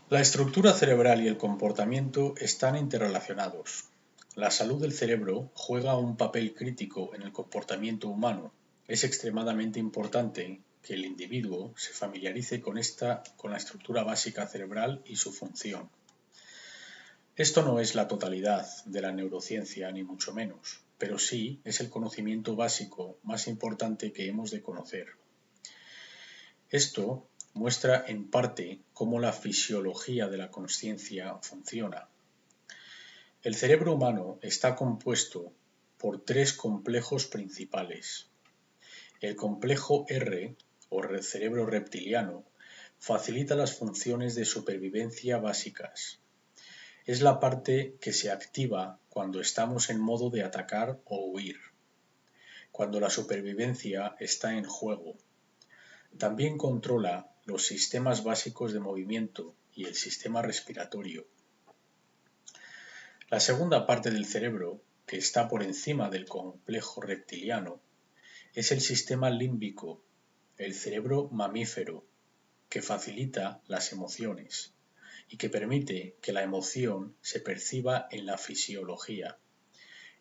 La estructura cerebral y el comportamiento están interrelacionados. La salud del cerebro juega un papel crítico en el comportamiento humano. Es extremadamente importante que el individuo se familiarice con la estructura básica cerebral y su función. Esto no es la totalidad de la neurociencia, ni mucho menos, pero sí es el conocimiento básico más importante que hemos de conocer. Esto muestra en parte cómo la fisiología de la consciencia funciona. El cerebro humano está compuesto por tres complejos principales. El complejo R, o cerebro reptiliano, facilita las funciones de supervivencia básicas. Es la parte que se activa cuando estamos en modo de atacar o huir, cuando la supervivencia está en juego. También controla los sistemas básicos de movimiento y el sistema respiratorio. La segunda parte del cerebro, que está por encima del complejo reptiliano, es el sistema límbico, el cerebro mamífero, que facilita las emociones y que permite que la emoción se perciba en la fisiología.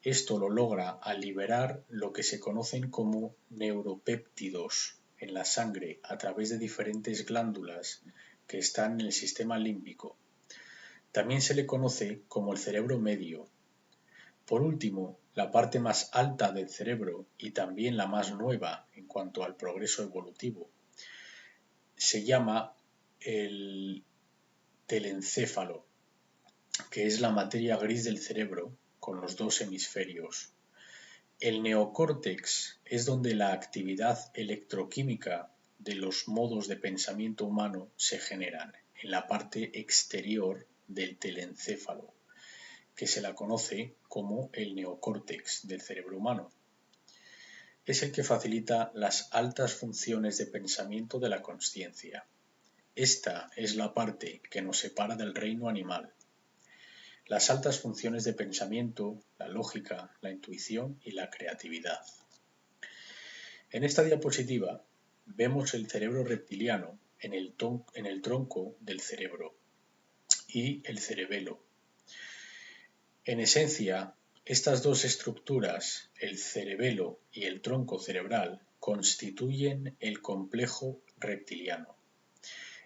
Esto lo logra al liberar lo que se conocen como neuropéptidos en la sangre a través de diferentes glándulas que están en el sistema límbico. También se le conoce como el cerebro medio. Por último, la parte más alta del cerebro y también la más nueva en cuanto al progreso evolutivo se llama el telencéfalo, que es la materia gris del cerebro con los dos hemisferios. El neocórtex es donde la actividad electroquímica de los modos de pensamiento humano se generan, en la parte exterior del telencéfalo, que se la conoce como el neocórtex del cerebro humano. Es el que facilita las altas funciones de pensamiento de la consciencia. Esta es la parte que nos separa del reino animal. Las altas funciones de pensamiento, la lógica, la intuición y la creatividad. En esta diapositiva vemos el cerebro reptiliano en el tronco del cerebro y el cerebelo. En esencia, estas dos estructuras, el cerebelo y el tronco cerebral, constituyen el complejo reptiliano.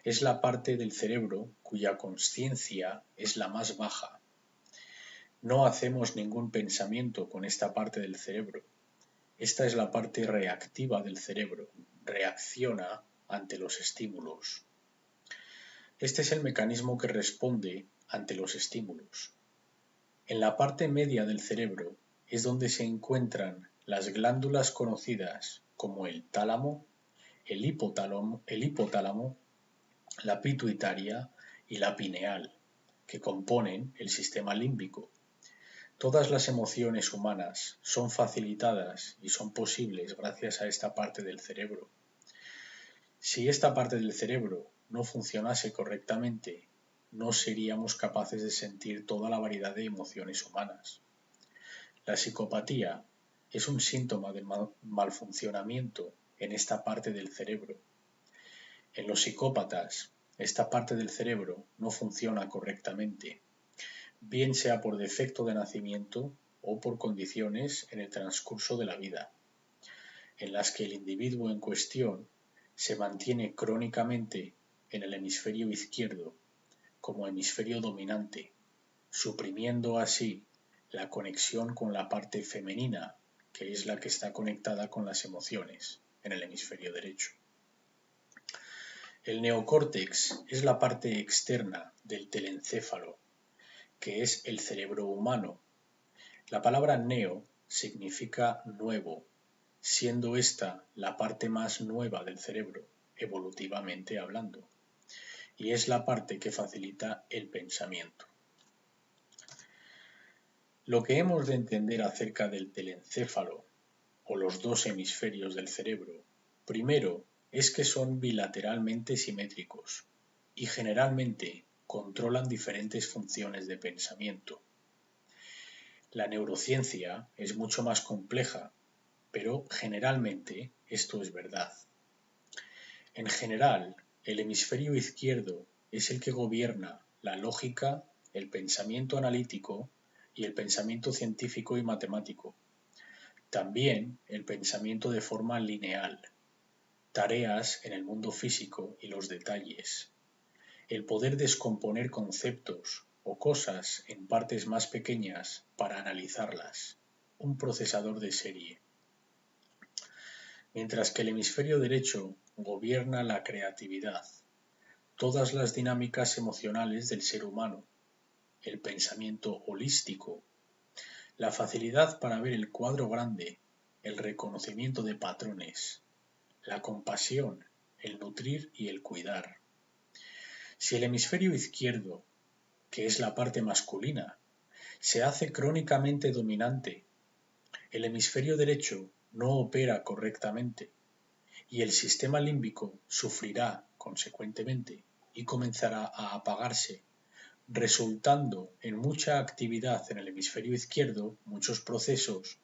Es la parte del cerebro cuya consciencia es la más baja. No hacemos ningún pensamiento con esta parte del cerebro. Esta es la parte reactiva del cerebro. Reacciona ante los estímulos. Este es el mecanismo que responde ante los estímulos. En la parte media del cerebro es donde se encuentran las glándulas conocidas como el tálamo, el hipotálamo, la pituitaria y la pineal, que componen el sistema límbico. Todas las emociones humanas son facilitadas y son posibles gracias a esta parte del cerebro. Si esta parte del cerebro no funcionase correctamente, no seríamos capaces de sentir toda la variedad de emociones humanas. La psicopatía es un síntoma de malfuncionamiento en esta parte del cerebro. En los psicópatas, esta parte del cerebro no funciona correctamente, bien sea por defecto de nacimiento o por condiciones en el transcurso de la vida, en las que el individuo en cuestión se mantiene crónicamente en el hemisferio izquierdo como hemisferio dominante, suprimiendo así la conexión con la parte femenina, que es la que está conectada con las emociones, en el hemisferio derecho. El neocórtex es la parte externa del telencéfalo, que es el cerebro humano. La palabra neo significa nuevo, siendo esta la parte más nueva del cerebro, evolutivamente hablando, y es la parte que facilita el pensamiento. Lo que hemos de entender acerca del telencéfalo, o los dos hemisferios del cerebro, primero es que son bilateralmente simétricos y generalmente controlan diferentes funciones de pensamiento. La neurociencia es mucho más compleja, pero generalmente esto es verdad. En general, el hemisferio izquierdo es el que gobierna la lógica, el pensamiento analítico y el pensamiento científico y matemático. También el pensamiento de forma lineal, tareas en el mundo físico y los detalles, el poder descomponer conceptos o cosas en partes más pequeñas para analizarlas, un procesador de serie. Mientras que el hemisferio derecho gobierna la creatividad, todas las dinámicas emocionales del ser humano, el pensamiento holístico, la facilidad para ver el cuadro grande, el reconocimiento de patrones, la compasión, el nutrir y el cuidar. Si el hemisferio izquierdo, que es la parte masculina, se hace crónicamente dominante, el hemisferio derecho no opera correctamente y el sistema límbico sufrirá consecuentemente y comenzará a apagarse, resultando en mucha actividad en el hemisferio izquierdo, muchos procesos,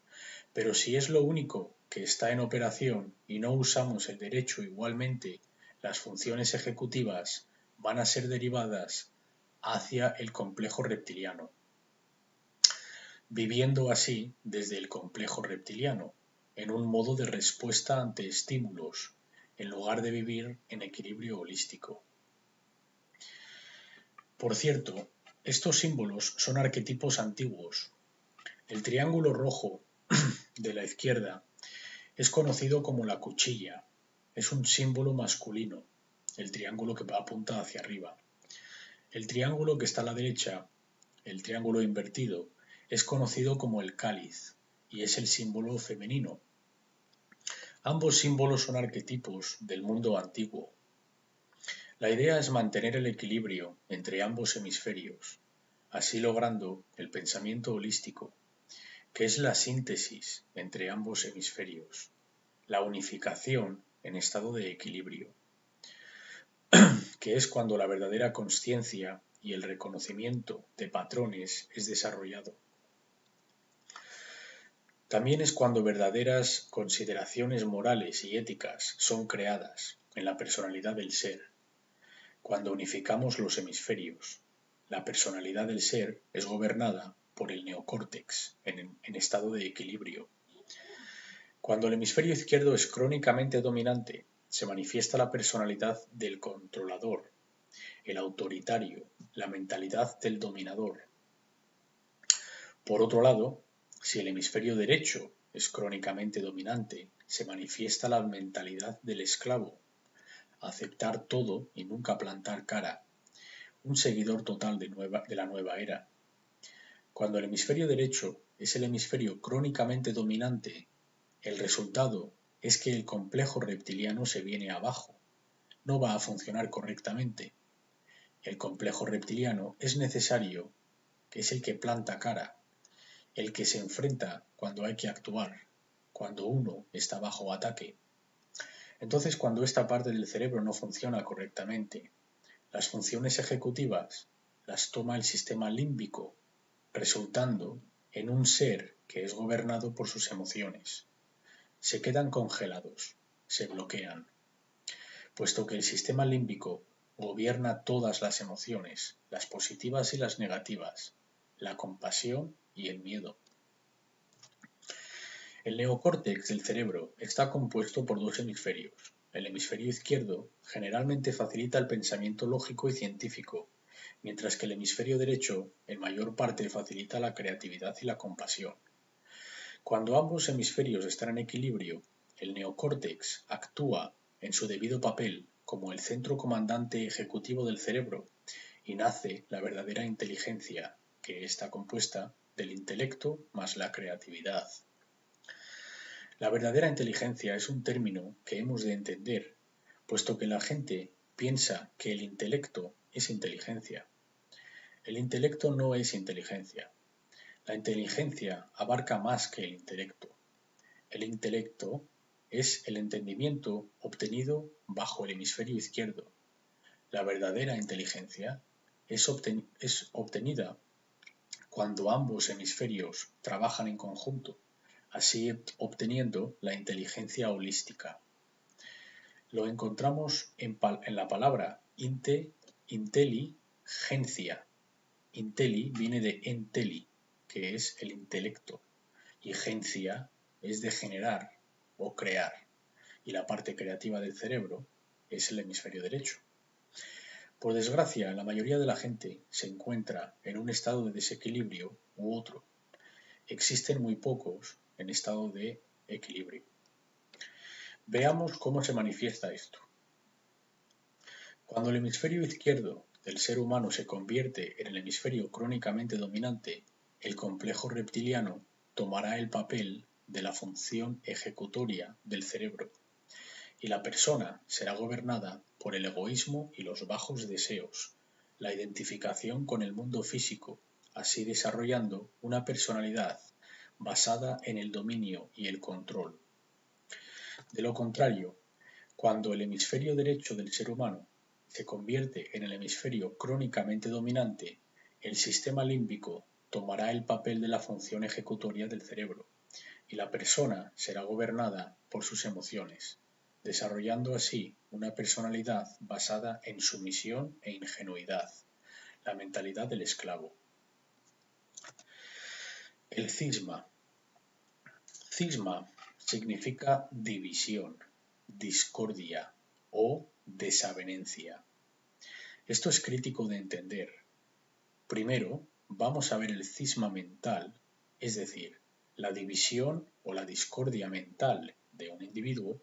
pero si es lo único que está en operación y no usamos el derecho igualmente, las funciones ejecutivas van a ser derivadas hacia el complejo reptiliano, viviendo así desde el complejo reptiliano, en un modo de respuesta ante estímulos, en lugar de vivir en equilibrio holístico. Por cierto, estos símbolos son arquetipos antiguos. El triángulo rojo de la izquierda es conocido como la cuchilla. Es un símbolo masculino, el triángulo que apunta hacia arriba. El triángulo que está a la derecha, el triángulo invertido, es conocido como el cáliz y es el símbolo femenino. Ambos símbolos son arquetipos del mundo antiguo. La idea es mantener el equilibrio entre ambos hemisferios, así logrando el pensamiento holístico, que es la síntesis entre ambos hemisferios, la unificación en estado de equilibrio, que es cuando la verdadera consciencia y el reconocimiento de patrones es desarrollado. También es cuando verdaderas consideraciones morales y éticas son creadas en la personalidad del ser, cuando unificamos los hemisferios. La personalidad del ser es gobernada por el neocórtex en estado de equilibrio. Cuando el hemisferio izquierdo es crónicamente dominante, se manifiesta la personalidad del controlador, el autoritario, la mentalidad del dominador. Por otro lado, si el hemisferio derecho es crónicamente dominante, se manifiesta la mentalidad del esclavo, aceptar todo y nunca plantar cara, un seguidor total de la nueva era. Cuando el hemisferio derecho es el hemisferio crónicamente dominante, el resultado es que el complejo reptiliano se viene abajo, no va a funcionar correctamente. El complejo reptiliano es necesario, que es el que planta cara, el que se enfrenta cuando hay que actuar, cuando uno está bajo ataque. Entonces, cuando esta parte del cerebro no funciona correctamente, las funciones ejecutivas las toma el sistema límbico, resultando en un ser que es gobernado por sus emociones. Se quedan congelados, se bloquean, puesto que el sistema límbico gobierna todas las emociones, las positivas y las negativas, la compasión y el miedo. El neocórtex del cerebro está compuesto por dos hemisferios. El hemisferio izquierdo generalmente facilita el pensamiento lógico y científico, mientras que el hemisferio derecho en mayor parte facilita la creatividad y la compasión. Cuando ambos hemisferios están en equilibrio, el neocórtex actúa en su debido papel como el centro comandante ejecutivo del cerebro y nace la verdadera inteligencia, que está compuesta del intelecto más la creatividad. La verdadera inteligencia es un término que hemos de entender, puesto que la gente piensa que el intelecto es inteligencia. El intelecto no es inteligencia. La inteligencia abarca más que el intelecto. El intelecto es el entendimiento obtenido bajo el hemisferio izquierdo. La verdadera inteligencia es obtenida cuando ambos hemisferios trabajan en conjunto, así obteniendo la inteligencia holística. Lo encontramos en la palabra inte inteligencia. Intelli viene de enteli, que es el intelecto, y gencia es de generar o crear, y la parte creativa del cerebro es el hemisferio derecho. Por desgracia, la mayoría de la gente se encuentra en un estado de desequilibrio u otro. Existen muy pocos en estado de equilibrio. Veamos cómo se manifiesta esto. Cuando el hemisferio izquierdo del ser humano se convierte en el hemisferio crónicamente dominante, el complejo reptiliano tomará el papel de la función ejecutoria del cerebro, y la persona será gobernada por el egoísmo y los bajos deseos, la identificación con el mundo físico, así desarrollando una personalidad basada en el dominio y el control. De lo contrario, cuando el hemisferio derecho del ser humano se convierte en el hemisferio crónicamente dominante, el sistema límbico tomará el papel de la función ejecutoria del cerebro, y la persona será gobernada por sus emociones, desarrollando así una personalidad basada en sumisión e ingenuidad, la mentalidad del esclavo. El cisma. Cisma significa división, discordia o desavenencia. Esto es crítico de entender. Primero, vamos a ver el cisma mental, es decir, la división o la discordia mental de un individuo,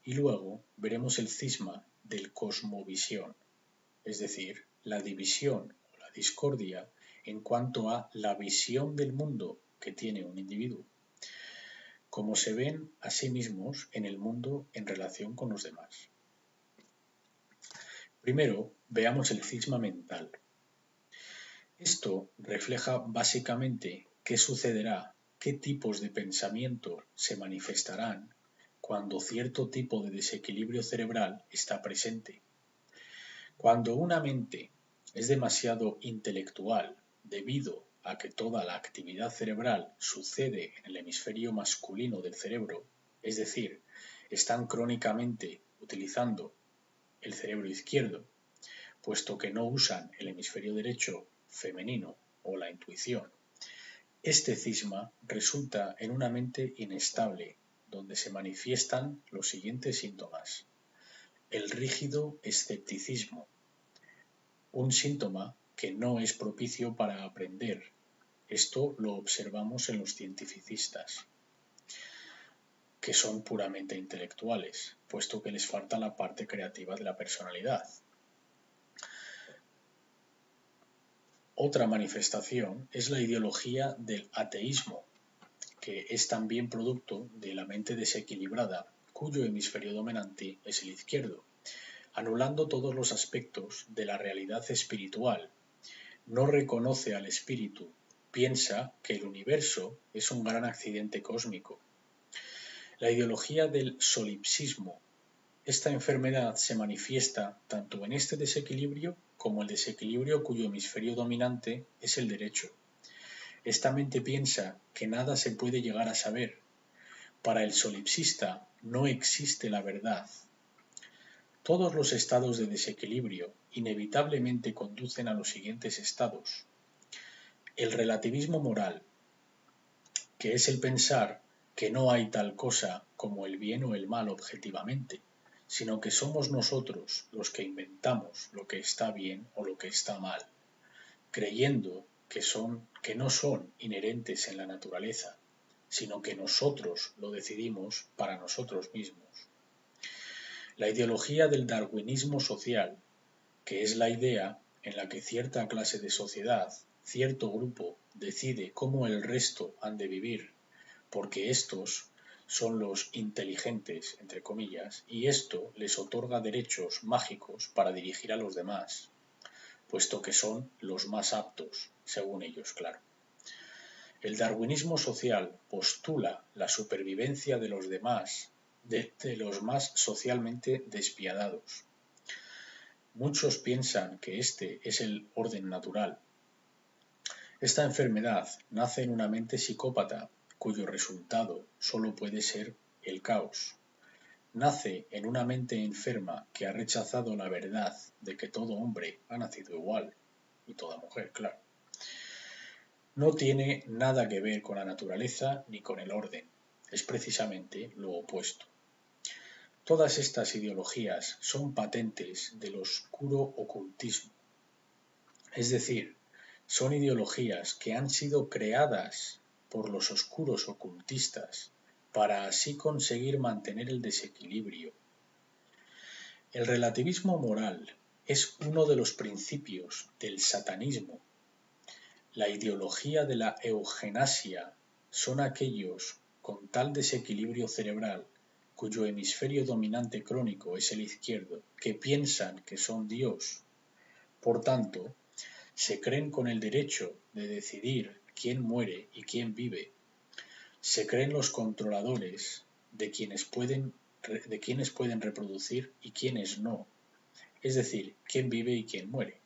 y luego veremos el cisma del cosmovisión, es decir, la división o la discordia en cuanto a la visión del mundo que tiene un individuo, cómo se ven a sí mismos en el mundo en relación con los demás. Primero, veamos el cisma mental. Esto refleja básicamente qué sucederá, qué tipos de pensamiento se manifestarán cuando cierto tipo de desequilibrio cerebral está presente. Cuando una mente es demasiado intelectual debido a que toda la actividad cerebral sucede en el hemisferio masculino del cerebro, es decir, están crónicamente utilizando el cerebro izquierdo, puesto que no usan el hemisferio derecho femenino o la intuición. Este cisma resulta en una mente inestable, donde se manifiestan los siguientes síntomas. El rígido escepticismo, un síntoma que no es propicio para aprender. Esto lo observamos en los cientificistas, que son puramente intelectuales, puesto que les falta la parte creativa de la personalidad. Otra manifestación es la ideología del ateísmo, que es también producto de la mente desequilibrada, cuyo hemisferio dominante es el izquierdo, anulando todos los aspectos de la realidad espiritual. No reconoce al espíritu, piensa que el universo es un gran accidente cósmico. La ideología del solipsismo. Esta enfermedad se manifiesta tanto en este desequilibrio como el desequilibrio cuyo hemisferio dominante es el derecho. Esta mente piensa que nada se puede llegar a saber. Para el solipsista no existe la verdad. Todos los estados de desequilibrio inevitablemente conducen a los siguientes estados. El relativismo moral, que es el pensar que no hay tal cosa como el bien o el mal objetivamente, sino que somos nosotros los que inventamos lo que está bien o lo que está mal, creyendo que no son inherentes en la naturaleza, sino que nosotros lo decidimos para nosotros mismos. La ideología del darwinismo social, que es la idea en la que cierta clase de sociedad, cierto grupo, decide cómo el resto han de vivir, porque estos son los inteligentes, entre comillas, y esto les otorga derechos mágicos para dirigir a los demás, puesto que son los más aptos, según ellos, claro. El darwinismo social postula la supervivencia de los demás, de los más socialmente despiadados. Muchos piensan que este es el orden natural. Esta enfermedad nace en una mente psicópata, cuyo resultado solo puede ser el caos. nace en una mente enferma que ha rechazado la verdad de que todo hombre ha nacido igual, y toda mujer, claro. No tiene nada que ver con la naturaleza ni con el orden, es precisamente lo opuesto. Todas estas ideologías son patentes del oscuro ocultismo, es decir, son ideologías que han sido creadas por los oscuros ocultistas para así conseguir mantener el desequilibrio. El relativismo moral es uno de los principios del satanismo. La ideología de la eugenasia son aquellos con tal desequilibrio cerebral cuyo hemisferio dominante crónico es el izquierdo, que piensan que son Dios. Por tanto, se creen con el derecho de decidir quién muere y quién vive. Se creen los controladores de quienes pueden reproducir y quienes no, es decir, quién vive y quién muere.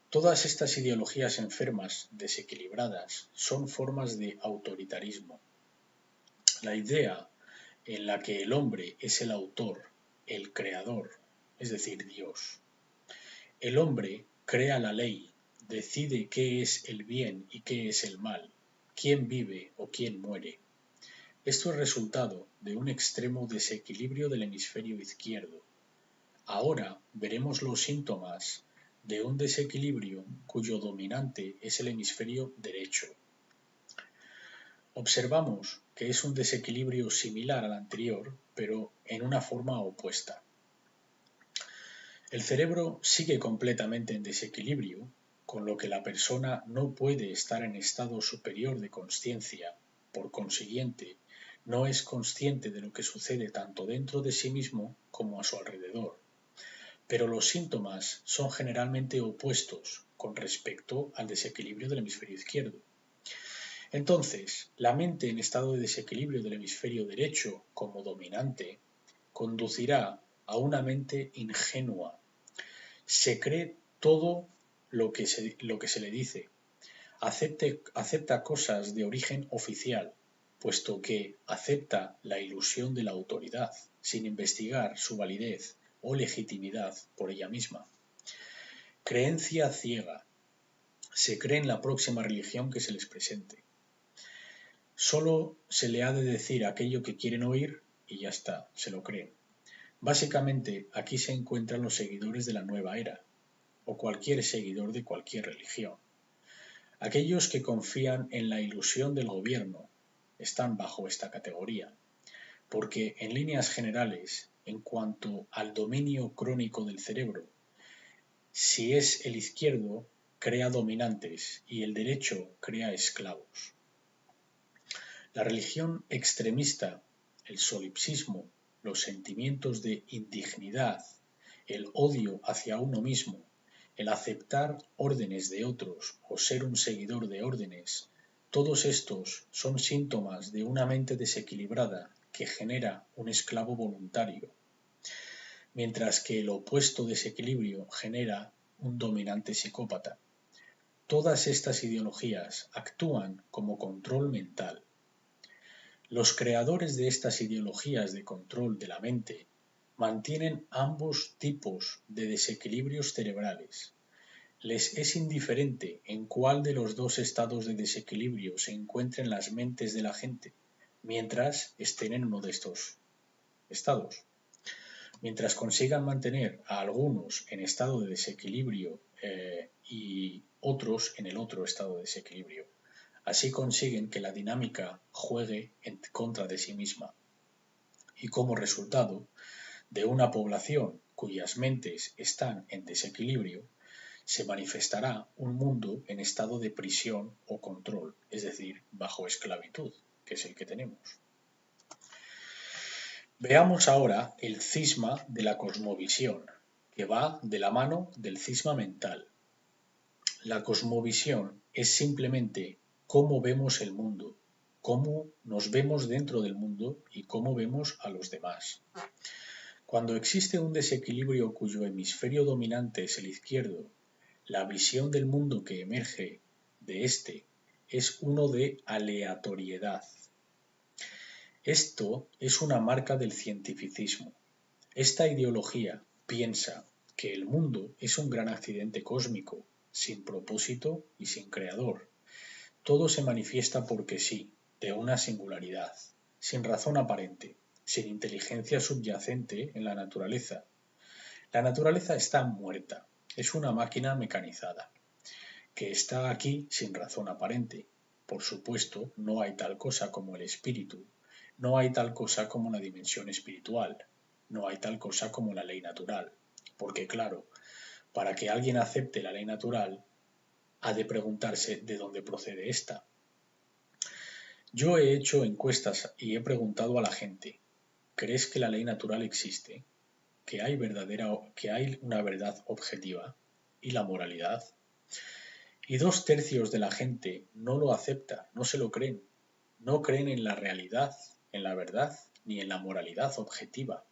Todas estas ideologías enfermas, desequilibradas, son formas de autoritarismo. La idea en la que el hombre es el autor, el creador, es decir, Dios. El hombre crea la ley, decide qué es el bien y qué es el mal, quién vive o quién muere. Esto es resultado de un extremo desequilibrio del hemisferio izquierdo. Ahora veremos los síntomas de un desequilibrio cuyo dominante es el hemisferio derecho. Observamos que es un desequilibrio similar al anterior, pero en una forma opuesta. El cerebro sigue completamente en desequilibrio, con lo que la persona no puede estar en estado superior de consciencia, por consiguiente, no es consciente de lo que sucede tanto dentro de sí mismo como a su alrededor. Pero los síntomas son generalmente opuestos con respecto al desequilibrio del hemisferio izquierdo. Entonces, la mente en estado de desequilibrio del hemisferio derecho como dominante conducirá a una mente ingenua. Se cree todo lo que se le dice. Acepta cosas de origen oficial, puesto que acepta la ilusión de la autoridad, sin investigar su validez o legitimidad por ella misma. Creencia ciega. Se cree en la próxima religión que se les presente. Solo se le ha de decir aquello que quieren oír y ya está, se lo creen. Básicamente, aquí se encuentran los seguidores de la nueva era, o cualquier seguidor de cualquier religión. Aquellos que confían en la ilusión del gobierno están bajo esta categoría, porque en líneas generales, en cuanto al dominio crónico del cerebro, si es el izquierdo, crea dominantes y el derecho crea esclavos. La religión extremista, el solipsismo, los sentimientos de indignidad, el odio hacia uno mismo, el aceptar órdenes de otros o ser un seguidor de órdenes, todos estos son síntomas de una mente desequilibrada que genera un esclavo voluntario, mientras que el opuesto desequilibrio genera un dominante psicópata. Todas estas ideologías actúan como control mental. Los creadores de estas ideologías de control de la mente mantienen ambos tipos de desequilibrios cerebrales. Les es indiferente en cuál de los dos estados de desequilibrio se encuentren las mentes de la gente, mientras estén en uno de estos estados. Mientras consigan mantener a algunos en estado de desequilibrio y otros en el otro estado de desequilibrio. Así consiguen que la dinámica juegue en contra de sí misma. Y como resultado de una población cuyas mentes están en desequilibrio, se manifestará un mundo en estado de prisión o control, es decir, bajo esclavitud, que es el que tenemos. Veamos ahora el cisma de la cosmovisión, que va de la mano del cisma mental. La cosmovisión es simplemente cómo vemos el mundo, cómo nos vemos dentro del mundo y cómo vemos a los demás. Cuando existe un desequilibrio cuyo hemisferio dominante es el izquierdo, la visión del mundo que emerge de este es uno de aleatoriedad. Esto es una marca del cientificismo. Esta ideología piensa que el mundo es un gran accidente cósmico, sin propósito y sin creador. Todo se manifiesta porque sí, de una singularidad, sin razón aparente, sin inteligencia subyacente en la naturaleza. La naturaleza está muerta, es una máquina mecanizada, que está aquí sin razón aparente. Por supuesto, no hay tal cosa como el espíritu, no hay tal cosa como una dimensión espiritual, no hay tal cosa como la ley natural, porque claro, para que alguien acepte la ley natural, ha de preguntarse de dónde procede esta. Yo he hecho encuestas y he preguntado a la gente, ¿crees que la ley natural existe? ¿Que hay una verdad objetiva? ¿Y la moralidad? Y 2/3 de la gente no lo acepta, no se lo creen. No creen en la realidad, en la verdad, ni en la moralidad objetiva.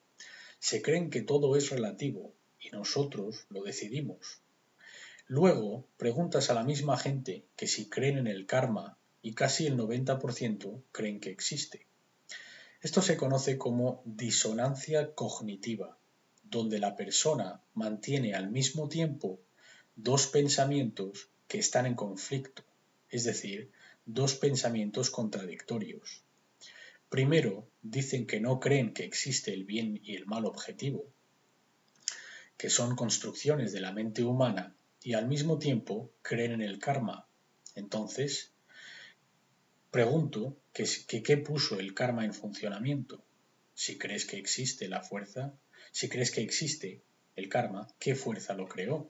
Se creen que todo es relativo y nosotros lo decidimos. Luego preguntas a la misma gente que si creen en el karma y casi el 90% creen que existe. Esto se conoce como disonancia cognitiva, donde la persona mantiene al mismo tiempo dos pensamientos que están en conflicto, es decir, dos pensamientos contradictorios. Primero, dicen que no creen que existe el bien y el mal objetivo, que son construcciones de la mente humana, y al mismo tiempo creen en el karma. Entonces, pregunto que qué puso el karma en funcionamiento. Si crees que existe la fuerza, si crees que existe el karma, ¿qué fuerza lo creó?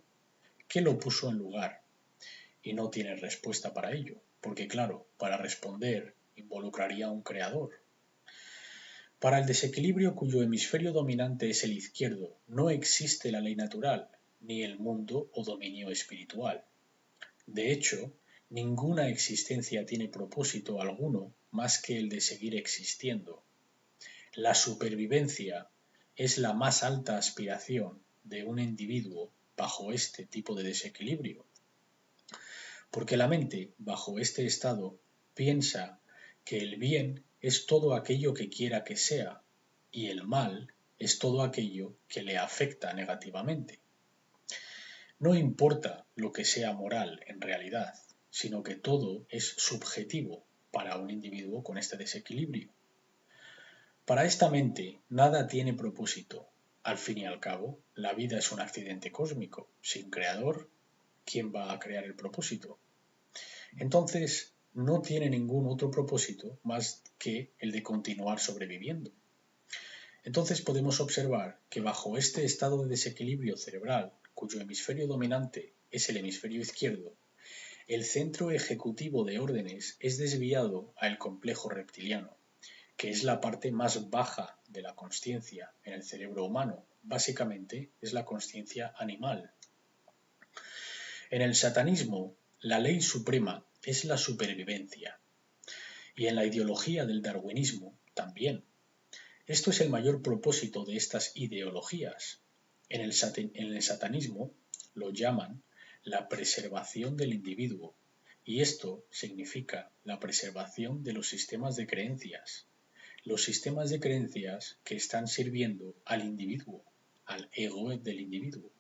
¿Qué lo puso en lugar? Y no tienes respuesta para ello, porque claro, para responder involucraría a un creador. Para el desequilibrio cuyo hemisferio dominante es el izquierdo, no existe la ley natural, ni el mundo o dominio espiritual. De hecho, ninguna existencia tiene propósito alguno más que el de seguir existiendo. La supervivencia es la más alta aspiración de un individuo bajo este tipo de desequilibrio. Porque la mente, bajo este estado, piensa que el bien es todo aquello que quiera que sea y el mal es todo aquello que le afecta negativamente. No importa lo que sea moral en realidad, sino que todo es subjetivo para un individuo con este desequilibrio. Para esta mente nada tiene propósito. Al fin y al cabo, la vida es un accidente cósmico. Sin creador, ¿quién va a crear el propósito? Entonces, no tiene ningún otro propósito más que el de continuar sobreviviendo. Entonces podemos observar que bajo este estado de desequilibrio cerebral, cuyo hemisferio dominante es el hemisferio izquierdo, el centro ejecutivo de órdenes es desviado al complejo reptiliano, que es la parte más baja de la consciencia en el cerebro humano. Básicamente es la consciencia animal. En el satanismo, la ley suprema es la supervivencia. Y en la ideología del darwinismo también. Esto es el mayor propósito de estas ideologías. En el satanismo lo llaman la preservación del individuo, y esto significa la preservación de los sistemas de creencias. Los sistemas de creencias que están sirviendo al individuo, al ego del individuo.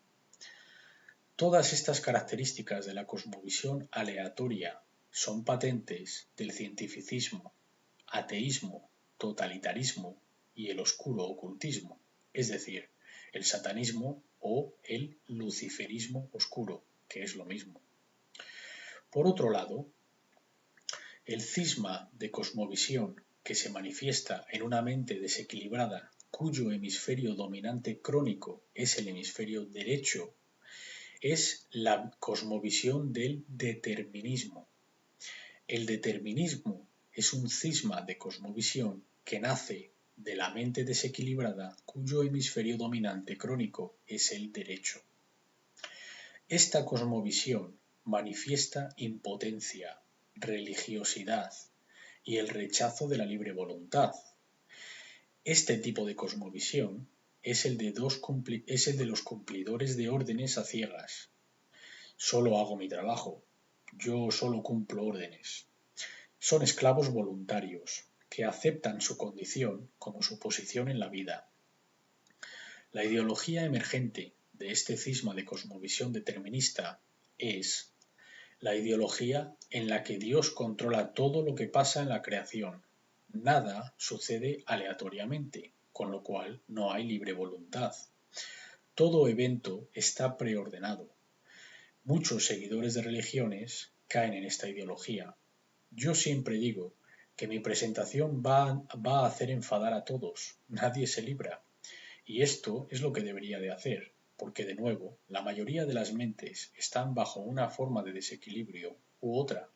Todas estas características de la cosmovisión aleatoria son patentes del cientificismo, ateísmo, totalitarismo y el oscuro ocultismo, es decir, el satanismo o el luciferismo oscuro, que es lo mismo. Por otro lado, el cisma de cosmovisión que se manifiesta en una mente desequilibrada cuyo hemisferio dominante crónico es el hemisferio derecho, es la cosmovisión del determinismo. El determinismo es un cisma de cosmovisión que nace de la mente desequilibrada cuyo hemisferio dominante crónico es el derecho. Esta cosmovisión manifiesta impotencia, religiosidad y el rechazo de la libre voluntad. Este tipo de cosmovisión es el de los cumplidores de órdenes a ciegas. Solo hago mi trabajo, yo solo cumplo órdenes. Son esclavos voluntarios, que aceptan su condición como su posición en la vida. La ideología emergente de este cisma de cosmovisión determinista es la ideología en la que Dios controla todo lo que pasa en la creación. Nada sucede aleatoriamente, con lo cual no hay libre voluntad. Todo evento está preordenado. Muchos seguidores de religiones caen en esta ideología. Yo siempre digo que mi presentación va a hacer enfadar a todos. Nadie se libra. Y esto es lo que debería de hacer, porque de nuevo, la mayoría de las mentes están bajo una forma de desequilibrio u otra.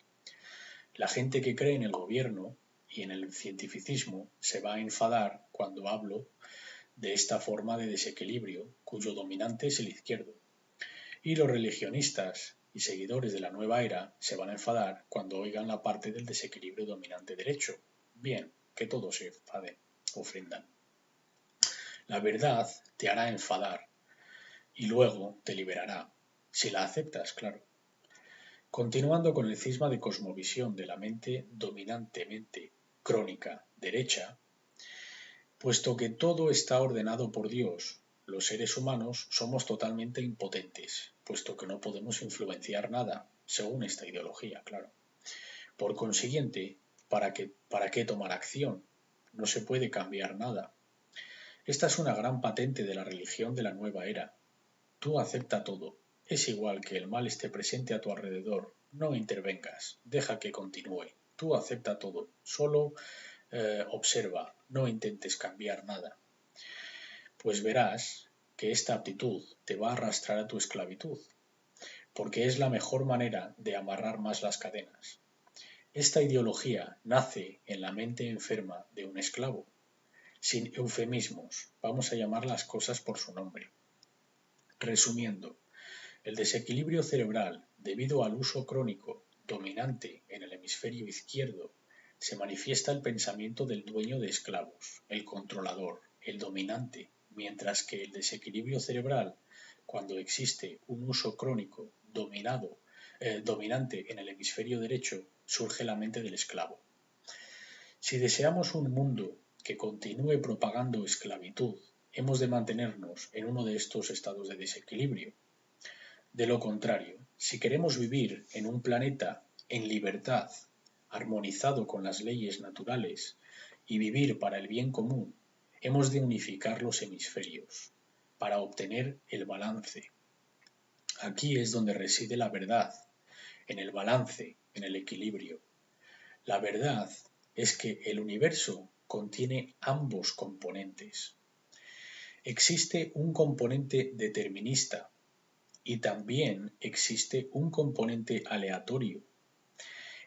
La gente que cree en el gobierno y en el cientificismo se va a enfadar cuando hablo de esta forma de desequilibrio, cuyo dominante es el izquierdo. Y los religionistas y seguidores de la nueva era se van a enfadar cuando oigan la parte del desequilibrio dominante derecho. Bien, que todos se enfaden, ofendan. La verdad te hará enfadar y luego te liberará, si la aceptas, claro. Continuando con el cisma de cosmovisión de la mente dominantemente crónica derecha, puesto que todo está ordenado por Dios, los seres humanos somos totalmente impotentes, puesto que no podemos influenciar nada, según esta ideología, claro. Por consiguiente, ¿para qué tomar acción? No se puede cambiar nada. Esta es una gran patente de la religión de la nueva era. Tú acepta todo. Es igual que el mal esté presente a tu alrededor. No intervengas. Deja que continúe. Tú acepta todo. Solo observa. No intentes cambiar nada. Pues verás que esta actitud te va a arrastrar a tu esclavitud, porque es la mejor manera de amarrar más las cadenas. Esta ideología nace en la mente enferma de un esclavo. Sin eufemismos, vamos a llamar las cosas por su nombre. Resumiendo, el desequilibrio cerebral debido al uso crónico dominante en el hemisferio izquierdo se manifiesta el pensamiento del dueño de esclavos, el controlador, el dominante, mientras que el desequilibrio cerebral, cuando existe un uso crónico dominante en el hemisferio derecho, surge la mente del esclavo. Si deseamos un mundo que continúe propagando esclavitud, hemos de mantenernos en uno de estos estados de desequilibrio. De lo contrario, si queremos vivir en un planeta en libertad, armonizado con las leyes naturales y vivir para el bien común, hemos de unificar los hemisferios para obtener el balance. Aquí es donde reside la verdad, en el balance, en el equilibrio. La verdad es que el universo contiene ambos componentes. Existe un componente determinista y también existe un componente aleatorio.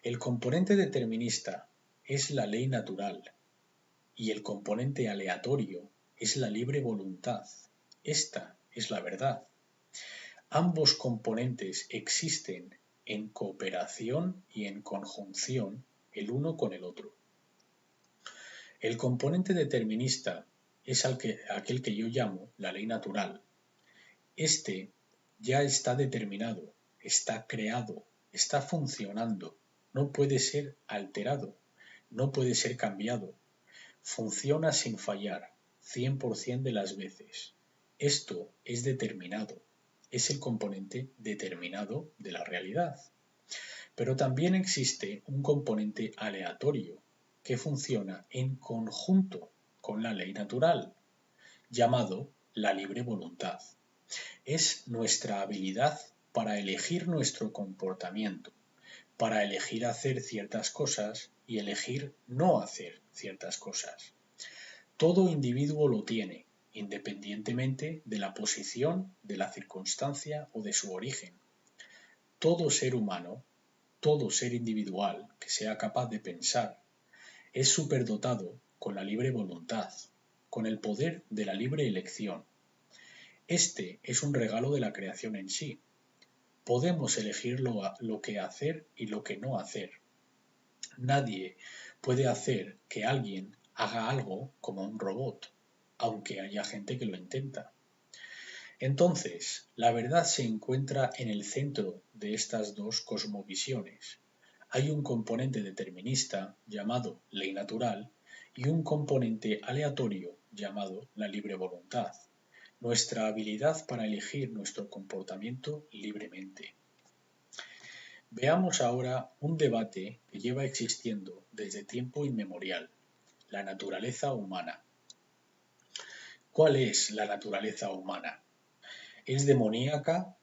El componente determinista es la ley natural y el componente aleatorio es la libre voluntad. Esta es la verdad. Ambos componentes existen en cooperación y en conjunción el uno con el otro. El componente determinista es aquel que yo llamo la ley natural. Este ya está determinado, está creado, está funcionando, no puede ser alterado, no puede ser cambiado. Funciona sin fallar, 100% de las veces. Esto es determinado, es el componente determinado de la realidad. Pero también existe un componente aleatorio que funciona en conjunto con la ley natural, llamado la libre voluntad. Es nuestra habilidad para elegir nuestro comportamiento, para elegir hacer ciertas cosas y elegir no hacer ciertas cosas. Todo individuo lo tiene, independientemente de la posición, de la circunstancia o de su origen. Todo ser humano, todo ser individual que sea capaz de pensar, es superdotado con la libre voluntad, con el poder de la libre elección. Este es un regalo de la creación en sí. Podemos elegir lo que hacer y lo que no hacer. Nadie puede hacer que alguien haga algo como un robot, aunque haya gente que lo intenta. Entonces, la verdad se encuentra en el centro de estas dos cosmovisiones. Hay un componente determinista llamado ley natural y un componente aleatorio llamado la libre voluntad, nuestra habilidad para elegir nuestro comportamiento libremente. Veamos ahora un debate que lleva existiendo desde tiempo inmemorial, la naturaleza humana. ¿Cuál es la naturaleza humana? ¿Es demoníaca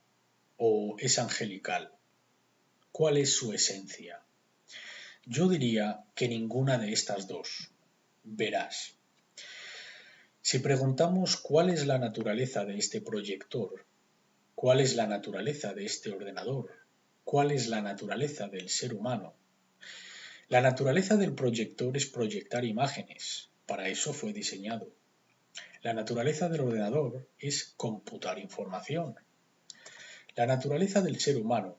o es angelical? ¿Cuál es su esencia? Yo diría que ninguna de estas dos. Verás. Si preguntamos cuál es la naturaleza de este proyector, cuál es la naturaleza de este ordenador, cuál es la naturaleza del ser humano, la naturaleza del proyector es proyectar imágenes, para eso fue diseñado. La naturaleza del ordenador es computar información. La naturaleza del ser humano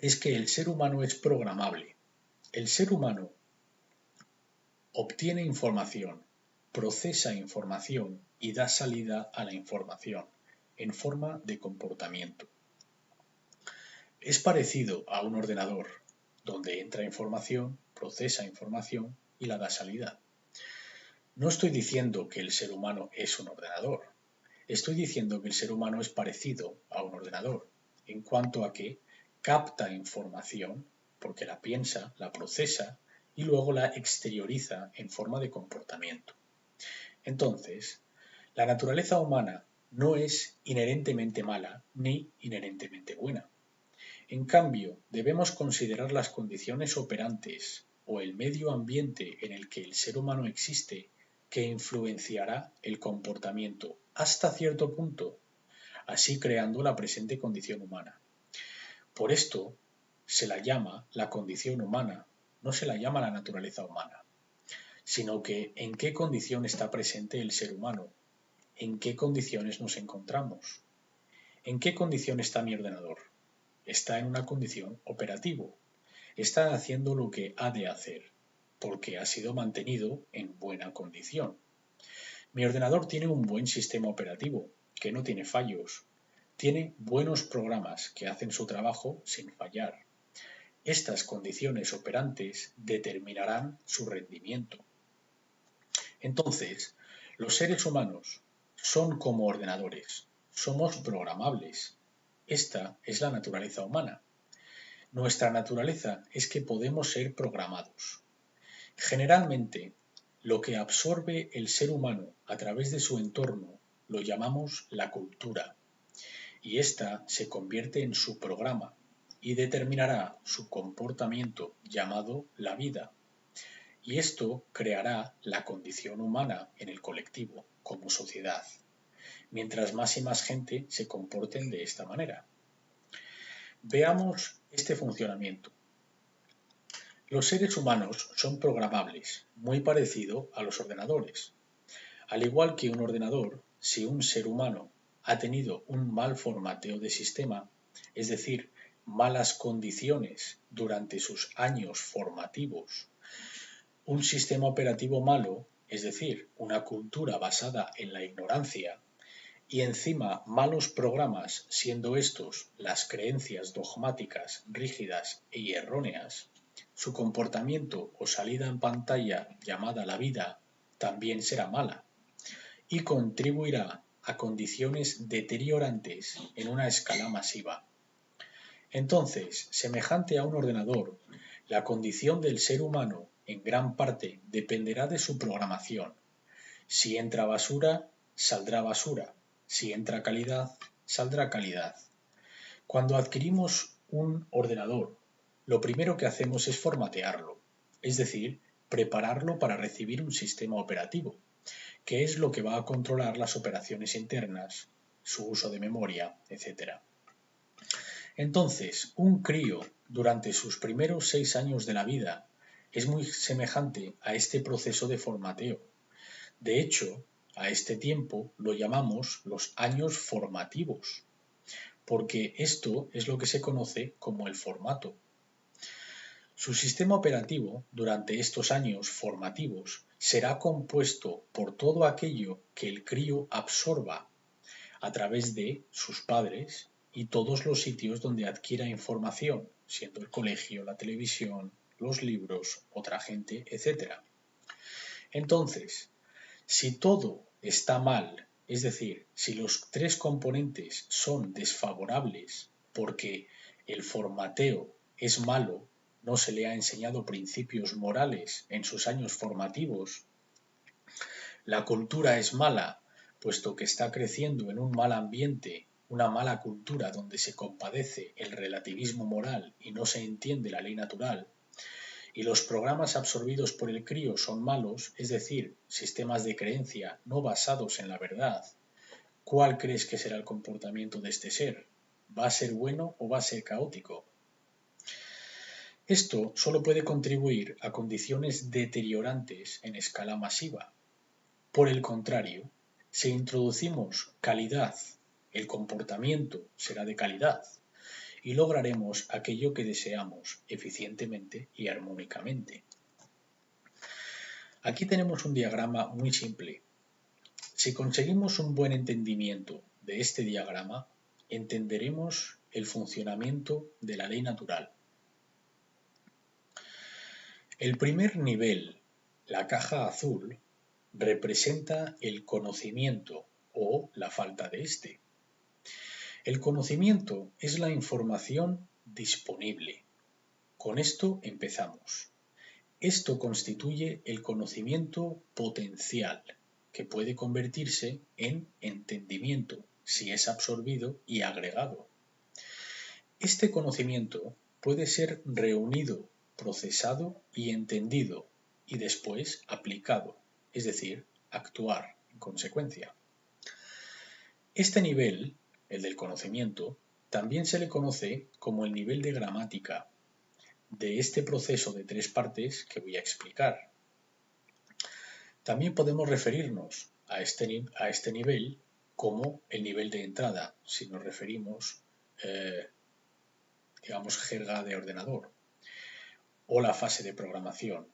es que el ser humano es programable. El ser humano obtiene información, procesa información y da salida a la información en forma de comportamiento. Es parecido a un ordenador, donde entra información, procesa información y la da salida. No estoy diciendo que el ser humano es un ordenador. Estoy diciendo que el ser humano es parecido a un ordenador, en cuanto a que capta información, porque la piensa, la procesa y luego la exterioriza en forma de comportamiento. Entonces, la naturaleza humana no es inherentemente mala ni inherentemente buena. En cambio, debemos considerar las condiciones operantes o el medio ambiente en el que el ser humano existe que influenciará el comportamiento hasta cierto punto, así creando la presente condición humana. Por esto se la llama la condición humana, no se la llama la naturaleza humana, sino que en qué condición está presente el ser humano, en qué condiciones nos encontramos, en qué condición está mi ordenador. Está en una condición operativo, está haciendo lo que ha de hacer, porque ha sido mantenido en buena condición. Mi ordenador tiene un buen sistema operativo, que no tiene fallos, tiene buenos programas que hacen su trabajo sin fallar. Estas condiciones operantes determinarán su rendimiento. Entonces, los seres humanos son como ordenadores, somos programables. Esta es la naturaleza humana. Nuestra naturaleza es que podemos ser programados. Generalmente, lo que absorbe el ser humano a través de su entorno lo llamamos la cultura, y ésta se convierte en su programa y determinará su comportamiento llamado la vida. Y esto creará la condición humana en el colectivo, como sociedad, mientras más y más gente se comporten de esta manera. Veamos este funcionamiento. Los seres humanos son programables, muy parecido a los ordenadores. Al igual que un ordenador, si un ser humano ha tenido un mal formateo de sistema, es decir, malas condiciones durante sus años formativos, un sistema operativo malo, es decir, una cultura basada en la ignorancia, y encima malos programas, siendo estos las creencias dogmáticas, rígidas y erróneas, su comportamiento o salida en pantalla llamada la vida también será mala y contribuirá a condiciones deteriorantes en una escala masiva. Entonces, semejante a un ordenador, la condición del ser humano en gran parte dependerá de su programación. Si entra basura, saldrá basura. Si entra calidad, saldrá calidad. Cuando adquirimos un ordenador, lo primero que hacemos es formatearlo, es decir, prepararlo para recibir un sistema operativo, que es lo que va a controlar las operaciones internas, su uso de memoria, etc. Entonces, un crío, durante sus primeros 6 años de la vida, es muy semejante a este proceso de formateo. De hecho, a este tiempo lo llamamos los años formativos, porque esto es lo que se conoce como el formato. Su sistema operativo, durante estos años formativos, será compuesto por todo aquello que el crío absorba a través de sus padres y todos los sitios donde adquiera información, siendo el colegio, la televisión, los libros, otra gente, etc. Entonces, si todo está mal, es decir, si los tres componentes son desfavorables porque el formateo es malo, no se le ha enseñado principios morales en sus años formativos, la cultura es mala, puesto que está creciendo en un mal ambiente, una mala cultura donde se compadece el relativismo moral y no se entiende la ley natural, y los programas absorbidos por el crío son malos, es decir, sistemas de creencia no basados en la verdad, ¿cuál crees que será el comportamiento de este ser? ¿Va a ser bueno o va a ser caótico? Esto solo puede contribuir a condiciones deteriorantes en escala masiva. Por el contrario, si introducimos calidad, el comportamiento será de calidad y lograremos aquello que deseamos eficientemente y armónicamente. Aquí tenemos un diagrama muy simple. Si conseguimos un buen entendimiento de este diagrama, entenderemos el funcionamiento de la ley natural. El primer nivel, la caja azul, representa el conocimiento o la falta de este. El conocimiento es la información disponible. Con esto empezamos. Esto constituye el conocimiento potencial, que puede convertirse en entendimiento si es absorbido y agregado. Este conocimiento puede ser reunido, procesado y entendido, y después aplicado, es decir, actuar en consecuencia. Este nivel, el del conocimiento, también se le conoce como el nivel de gramática de este proceso de tres partes que voy a explicar. También podemos referirnos a este nivel como el nivel de entrada, si nos referimos, digamos, jerga de ordenador, o la fase de programación.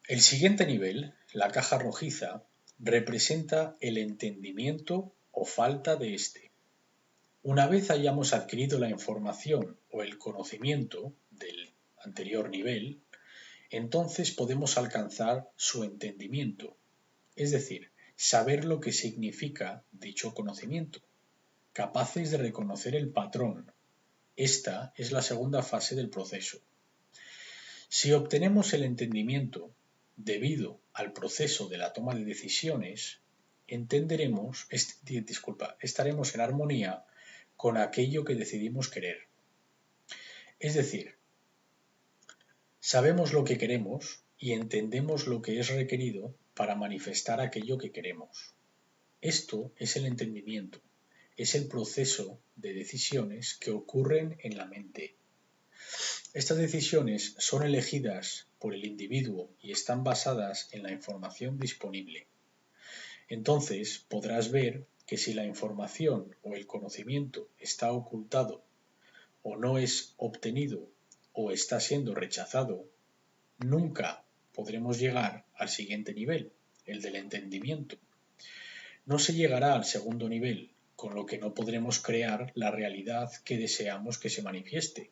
El siguiente nivel, la caja rojiza, representa el entendimiento o falta de este. Una vez hayamos adquirido la información o el conocimiento del anterior nivel, entonces podemos alcanzar su entendimiento, es decir, saber lo que significa dicho conocimiento, capaces de reconocer el patrón. Esta es la segunda fase del proceso. Si obtenemos el entendimiento debido al proceso de la toma de decisiones, estaremos en armonía con aquello que decidimos querer. Es decir, sabemos lo que queremos y entendemos lo que es requerido para manifestar aquello que queremos. Esto es el entendimiento, es el proceso de decisiones que ocurren en la mente. Estas decisiones son elegidas por el individuo y están basadas en la información disponible. Entonces podrás ver que si la información o el conocimiento está ocultado o no es obtenido o está siendo rechazado, nunca podremos llegar al siguiente nivel, el del entendimiento. No se llegará al segundo nivel, con lo que no podremos crear la realidad que deseamos que se manifieste.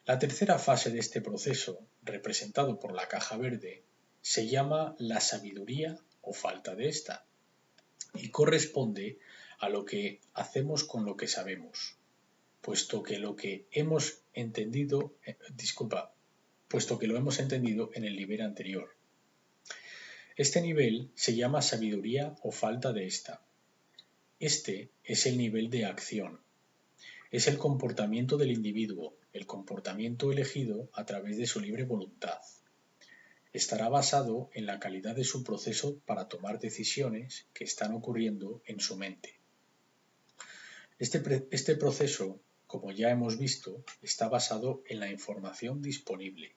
La tercera fase de este proceso, representado por la caja verde, se llama la sabiduría o falta de esta, y corresponde a lo que hacemos con lo que sabemos, puesto que lo hemos entendido en el nivel anterior. Este nivel se llama sabiduría o falta de esta. Este es el nivel de acción. Es el comportamiento del individuo, el comportamiento elegido a través de su libre voluntad. Estará basado en la calidad de su proceso para tomar decisiones que están ocurriendo en su mente. Este proceso, como ya hemos visto, está basado en la información disponible.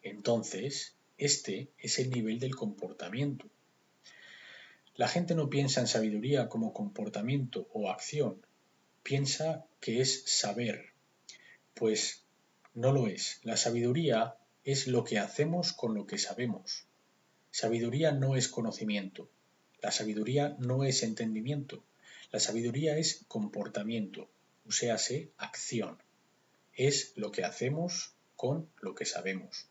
Entonces, este es el nivel del comportamiento. La gente no piensa en sabiduría como comportamiento o acción, piensa que es saber, pues no lo es. La sabiduría es lo que hacemos con lo que sabemos. Sabiduría no es conocimiento. La sabiduría no es entendimiento. La sabiduría es comportamiento, o sea, acción. Es lo que hacemos con lo que sabemos.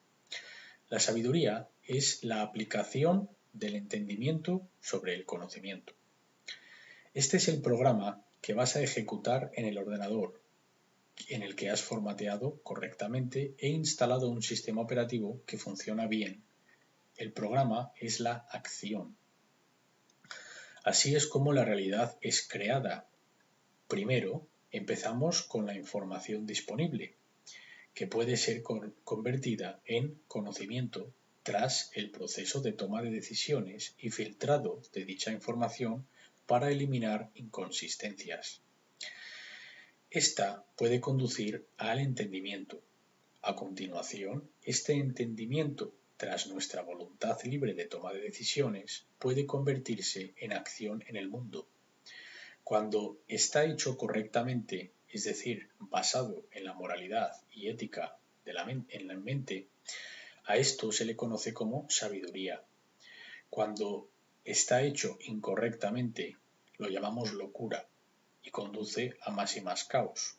La sabiduría es la aplicación del entendimiento sobre el conocimiento. Este es el programa que vas a ejecutar en el ordenador en el que has formateado correctamente e instalado un sistema operativo que funciona bien. El programa es la acción. Así es como la realidad es creada. Primero, empezamos con la información disponible, que puede ser convertida en conocimiento tras el proceso de toma de decisiones y filtrado de dicha información para eliminar inconsistencias. Esta puede conducir al entendimiento. A continuación, este entendimiento, tras nuestra voluntad libre de toma de decisiones, puede convertirse en acción en el mundo. Cuando está hecho correctamente, es decir, basado en la moralidad y ética en la mente, a esto se le conoce como sabiduría. Cuando está hecho incorrectamente, lo llamamos locura y conduce a más y más caos.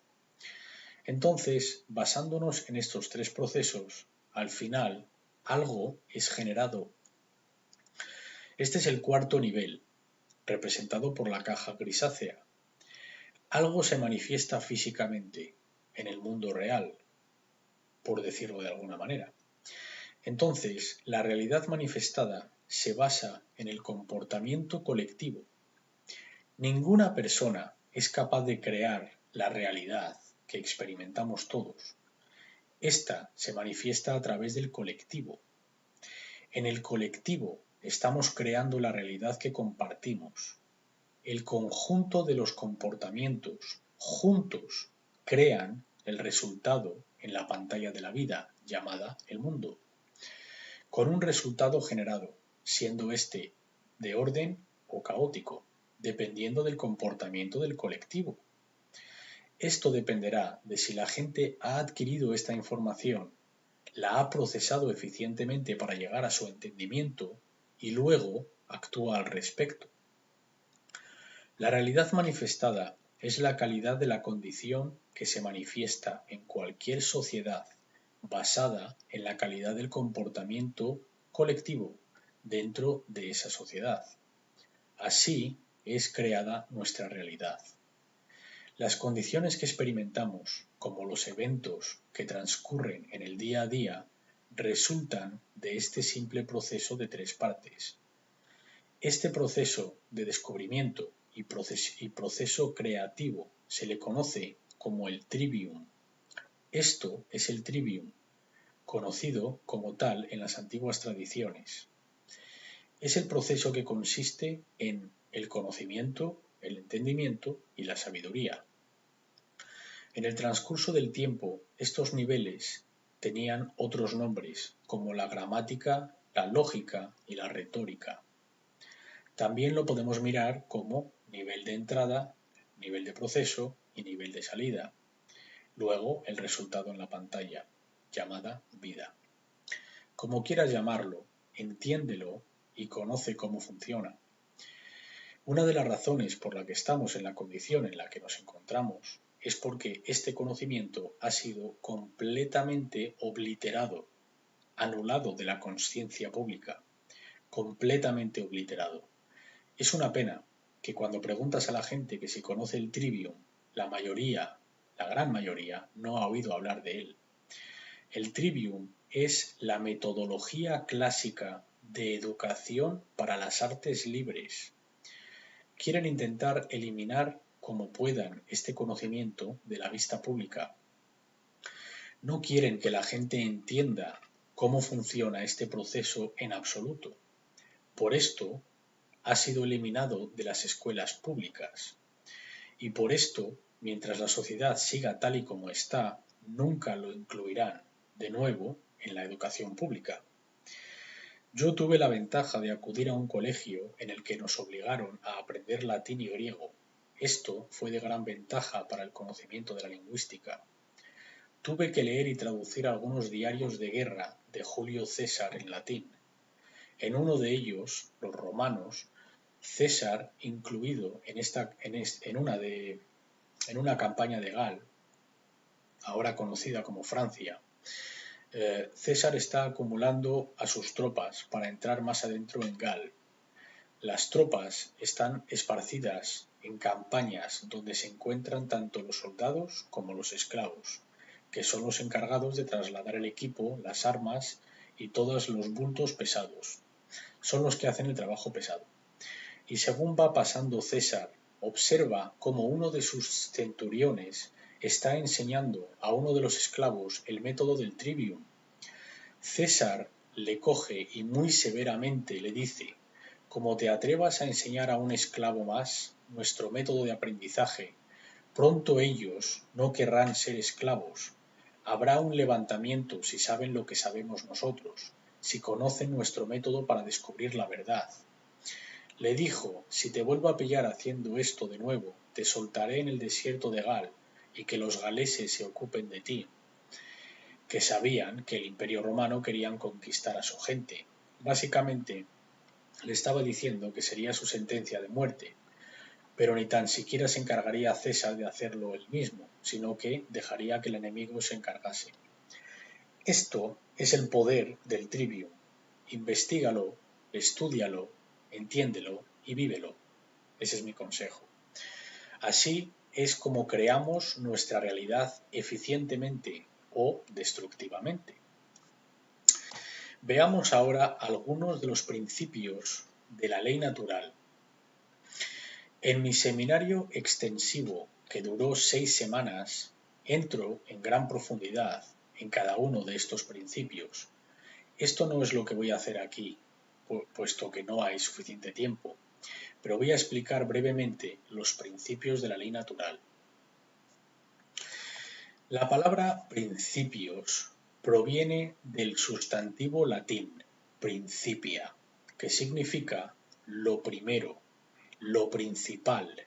Entonces, basándonos en estos tres procesos, al final, algo es generado. Este es el cuarto nivel, representado por la caja grisácea. Algo se manifiesta físicamente en el mundo real, por decirlo de alguna manera. Entonces, la realidad manifestada se basa en el comportamiento colectivo. Ninguna persona es capaz de crear la realidad que experimentamos todos. Esta se manifiesta a través del colectivo. En el colectivo estamos creando la realidad que compartimos. El conjunto de los comportamientos juntos crean el resultado en la pantalla de la vida, llamada el mundo, con un resultado generado, siendo este de orden o caótico, dependiendo del comportamiento del colectivo. Esto dependerá de si la gente ha adquirido esta información, la ha procesado eficientemente para llegar a su entendimiento y luego actúa al respecto. La realidad manifestada es la calidad de la condición que se manifiesta en cualquier sociedad basada en la calidad del comportamiento colectivo dentro de esa sociedad. Así es creada nuestra realidad. Las condiciones que experimentamos, como los eventos que transcurren en el día a día, resultan de este simple proceso de tres partes. Este proceso de descubrimiento y proceso creativo se le conoce como el trivium. Esto es el trivium, conocido como tal en las antiguas tradiciones. Es el proceso que consiste en el conocimiento, el entendimiento y la sabiduría. En el transcurso del tiempo, estos niveles tenían otros nombres, como la gramática, la lógica y la retórica. También lo podemos mirar como nivel de entrada, nivel de proceso y nivel de salida. Luego el resultado en la pantalla, llamada vida. Como quieras llamarlo, entiéndelo y conoce cómo funciona. Una de las razones por la que estamos en la condición en la que nos encontramos es porque este conocimiento ha sido completamente obliterado, anulado de la conciencia pública, completamente obliterado. Es una pena que cuando preguntas a la gente que si conoce el trivium, la gran mayoría, no ha oído hablar de él. El trivium es la metodología clásica de educación para las artes libres. Quieren intentar eliminar como puedan este conocimiento de la vista pública. No quieren que la gente entienda cómo funciona este proceso en absoluto. Por esto, ha sido eliminado de las escuelas públicas. Y por esto, mientras la sociedad siga tal y como está, nunca lo incluirán de nuevo en la educación pública. Yo tuve la ventaja de acudir a un colegio en el que nos obligaron a aprender latín y griego. Esto fue de gran ventaja para el conocimiento de la lingüística. Tuve que leer y traducir algunos diarios de guerra de Julio César en latín. En uno de ellos, los romanos, César, incluido en una campaña de Gal, ahora conocida como Francia, César está acumulando a sus tropas para entrar más adentro en Gal. Las tropas están esparcidas en campañas donde se encuentran tanto los soldados como los esclavos, que son los encargados de trasladar el equipo, las armas y todos los bultos pesados. Son los que hacen el trabajo pesado. Y según va pasando César, observa cómo uno de sus centuriones está enseñando a uno de los esclavos el método del trivium. César le coge y muy severamente le dice: como te atrevas a enseñar a un esclavo más nuestro método de aprendizaje, pronto ellos no querrán ser esclavos. Habrá un levantamiento si saben lo que sabemos nosotros, si conocen nuestro método para descubrir la verdad. Le dijo: si te vuelvo a pillar haciendo esto de nuevo, te soltaré en el desierto de Gal, y que los galeses se ocupen de ti, que sabían que el Imperio Romano querían conquistar a su gente. Básicamente, le estaba diciendo que sería su sentencia de muerte, pero ni tan siquiera se encargaría a César de hacerlo él mismo, sino que dejaría que el enemigo se encargase. Esto es el poder del trivium. Investígalo, estúdialo, entiéndelo y vívelo. Ese es mi consejo. Así es como creamos nuestra realidad eficientemente o destructivamente. Veamos ahora algunos de los principios de la ley natural. En mi seminario extensivo, que duró 6 semanas, entro en gran profundidad en cada uno de estos principios. Esto no es lo que voy a hacer aquí, puesto que no hay suficiente tiempo, pero voy a explicar brevemente los principios de la ley natural. La palabra principios proviene del sustantivo latín principia, que significa lo primero, lo principal,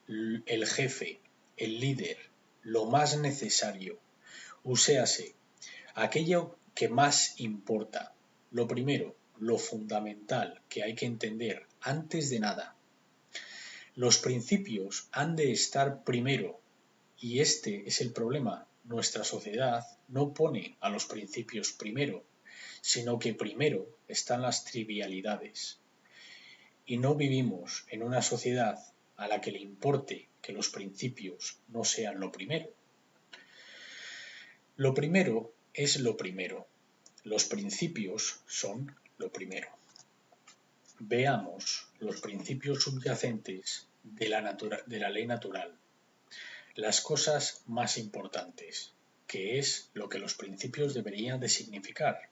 el jefe, el líder, lo más necesario, uséase, aquello que más importa, lo primero, lo fundamental que hay que entender antes de nada. Los principios han de estar primero, y este es el problema. Nuestra sociedad no pone a los principios primero, sino que primero están las trivialidades. Y no vivimos en una sociedad a la que le importe que los principios no sean lo primero. Lo primero es lo primero. Los principios son lo primero. Veamos los principios subyacentes de la ley natural. Las cosas más importantes, que es lo que los principios deberían de significar.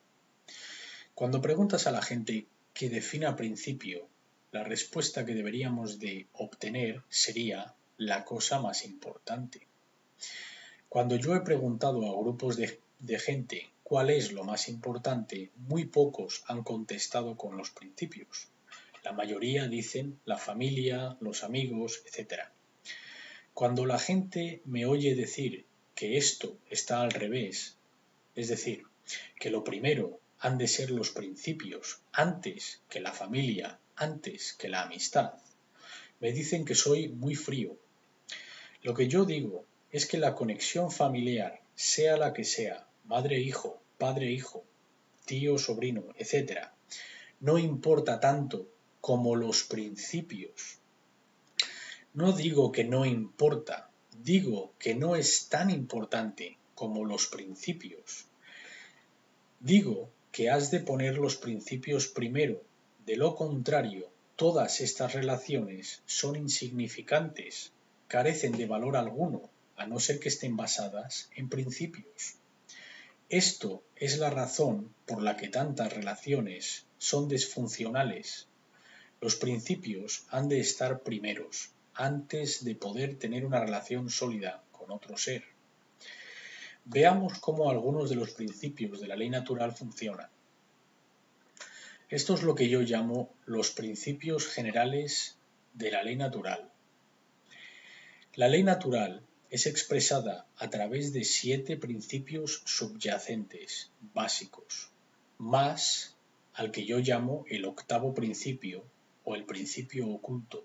Cuando preguntas a la gente que defina principio, la respuesta que deberíamos de obtener sería la cosa más importante. Cuando yo he preguntado a grupos de gente cuál es lo más importante, muy pocos han contestado con los principios. La mayoría dicen la familia, los amigos, etc. Cuando la gente me oye decir que esto está al revés, es decir, que lo primero han de ser los principios antes que la familia, antes que la amistad, me dicen que soy muy frío. Lo que yo digo es que la conexión familiar, sea la que sea, madre-hijo, padre-hijo, tío-sobrino, etc., no importa tanto como los principios. No digo que no importa, digo que no es tan importante como los principios. Digo que has de poner los principios primero, de lo contrario, todas estas relaciones son insignificantes, carecen de valor alguno, a no ser que estén basadas en principios. Esto es la razón por la que tantas relaciones son disfuncionales. Los principios han de estar primeros, antes de poder tener una relación sólida con otro ser. Veamos cómo algunos de los principios de la ley natural funcionan. Esto es lo que yo llamo los principios generales de la ley natural. La ley natural es expresada a través de 7 principios subyacentes, básicos, más al que yo llamo el octavo principio o el principio oculto.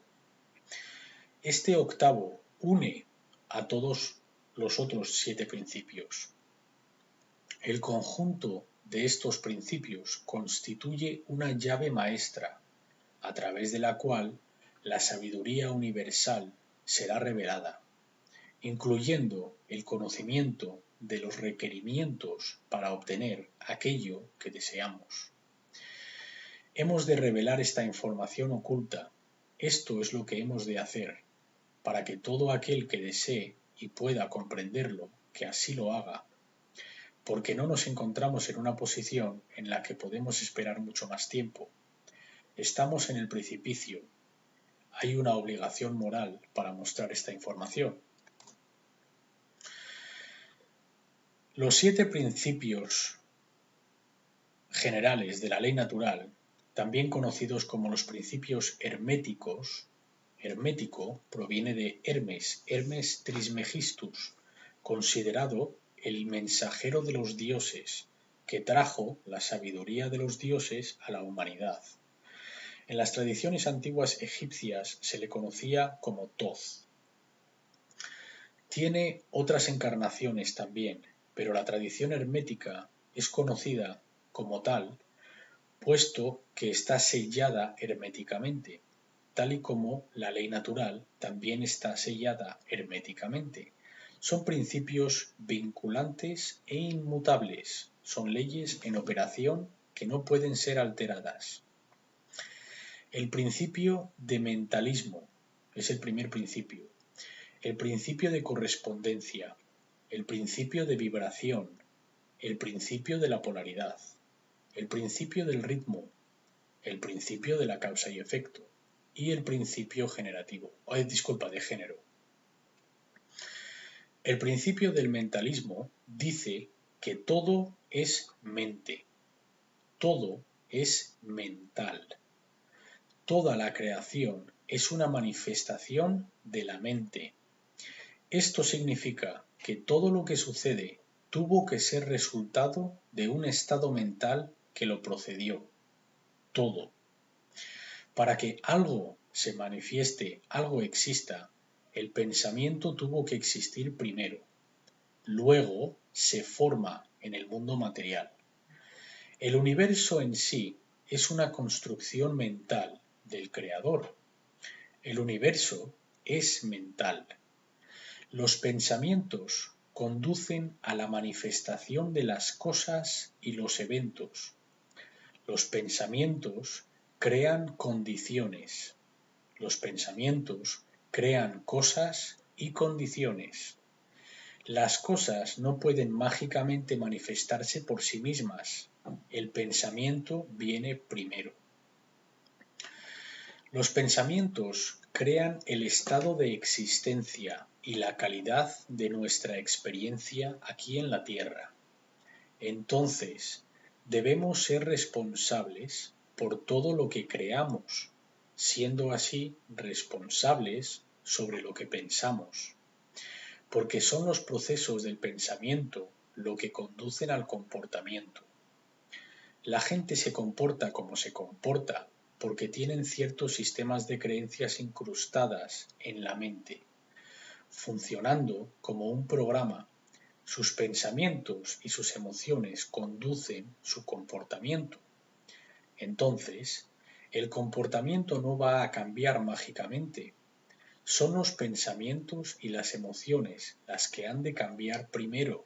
Este octavo une a todos los otros 7 principios. El conjunto de estos principios constituye una llave maestra, a través de la cual la sabiduría universal será revelada, incluyendo el conocimiento de los requerimientos para obtener aquello que deseamos. Hemos de revelar esta información oculta. Esto es lo que hemos de hacer, para que todo aquel que desee y pueda comprenderlo, que así lo haga, porque no nos encontramos en una posición en la que podemos esperar mucho más tiempo. Estamos en el precipicio. Hay una obligación moral para mostrar esta información. Los 7 principios generales de la ley natural, también conocidos como los principios herméticos, hermético proviene de Hermes, Hermes Trismegistus, considerado el mensajero de los dioses, que trajo la sabiduría de los dioses a la humanidad. En las tradiciones antiguas egipcias se le conocía como Thoth. Tiene otras encarnaciones también, pero la tradición hermética es conocida como tal, puesto que está sellada herméticamente, tal y como la ley natural también está sellada herméticamente. Son principios vinculantes e inmutables, son leyes en operación que no pueden ser alteradas. El principio de mentalismo es el primer principio. El principio de correspondencia, el principio de vibración, el principio de la polaridad, el principio del ritmo, el principio de la causa y efecto y el principio de género. El principio del mentalismo dice que todo es mente, todo es mental. Toda la creación es una manifestación de la mente. Esto significa que todo lo que sucede tuvo que ser resultado de un estado mental que lo procedió. Todo. Para que algo se manifieste, algo exista, el pensamiento tuvo que existir primero. Luego se forma en el mundo material. El universo en sí es una construcción mental del Creador. El universo es mental. Los pensamientos conducen a la manifestación de las cosas y los eventos. Los pensamientos crean condiciones. Los pensamientos crean cosas y condiciones. Las cosas no pueden mágicamente manifestarse por sí mismas. El pensamiento viene primero. Los pensamientos crean el estado de existencia y la calidad de nuestra experiencia aquí en la Tierra. Entonces, debemos ser responsables por todo lo que creamos, siendo así responsables sobre lo que pensamos, porque son los procesos del pensamiento lo que conducen al comportamiento. La gente se comporta como se comporta porque tienen ciertos sistemas de creencias incrustadas en la mente, funcionando como un programa. Sus pensamientos y sus emociones conducen su comportamiento. Entonces, el comportamiento no va a cambiar mágicamente. Son los pensamientos y las emociones las que han de cambiar primero,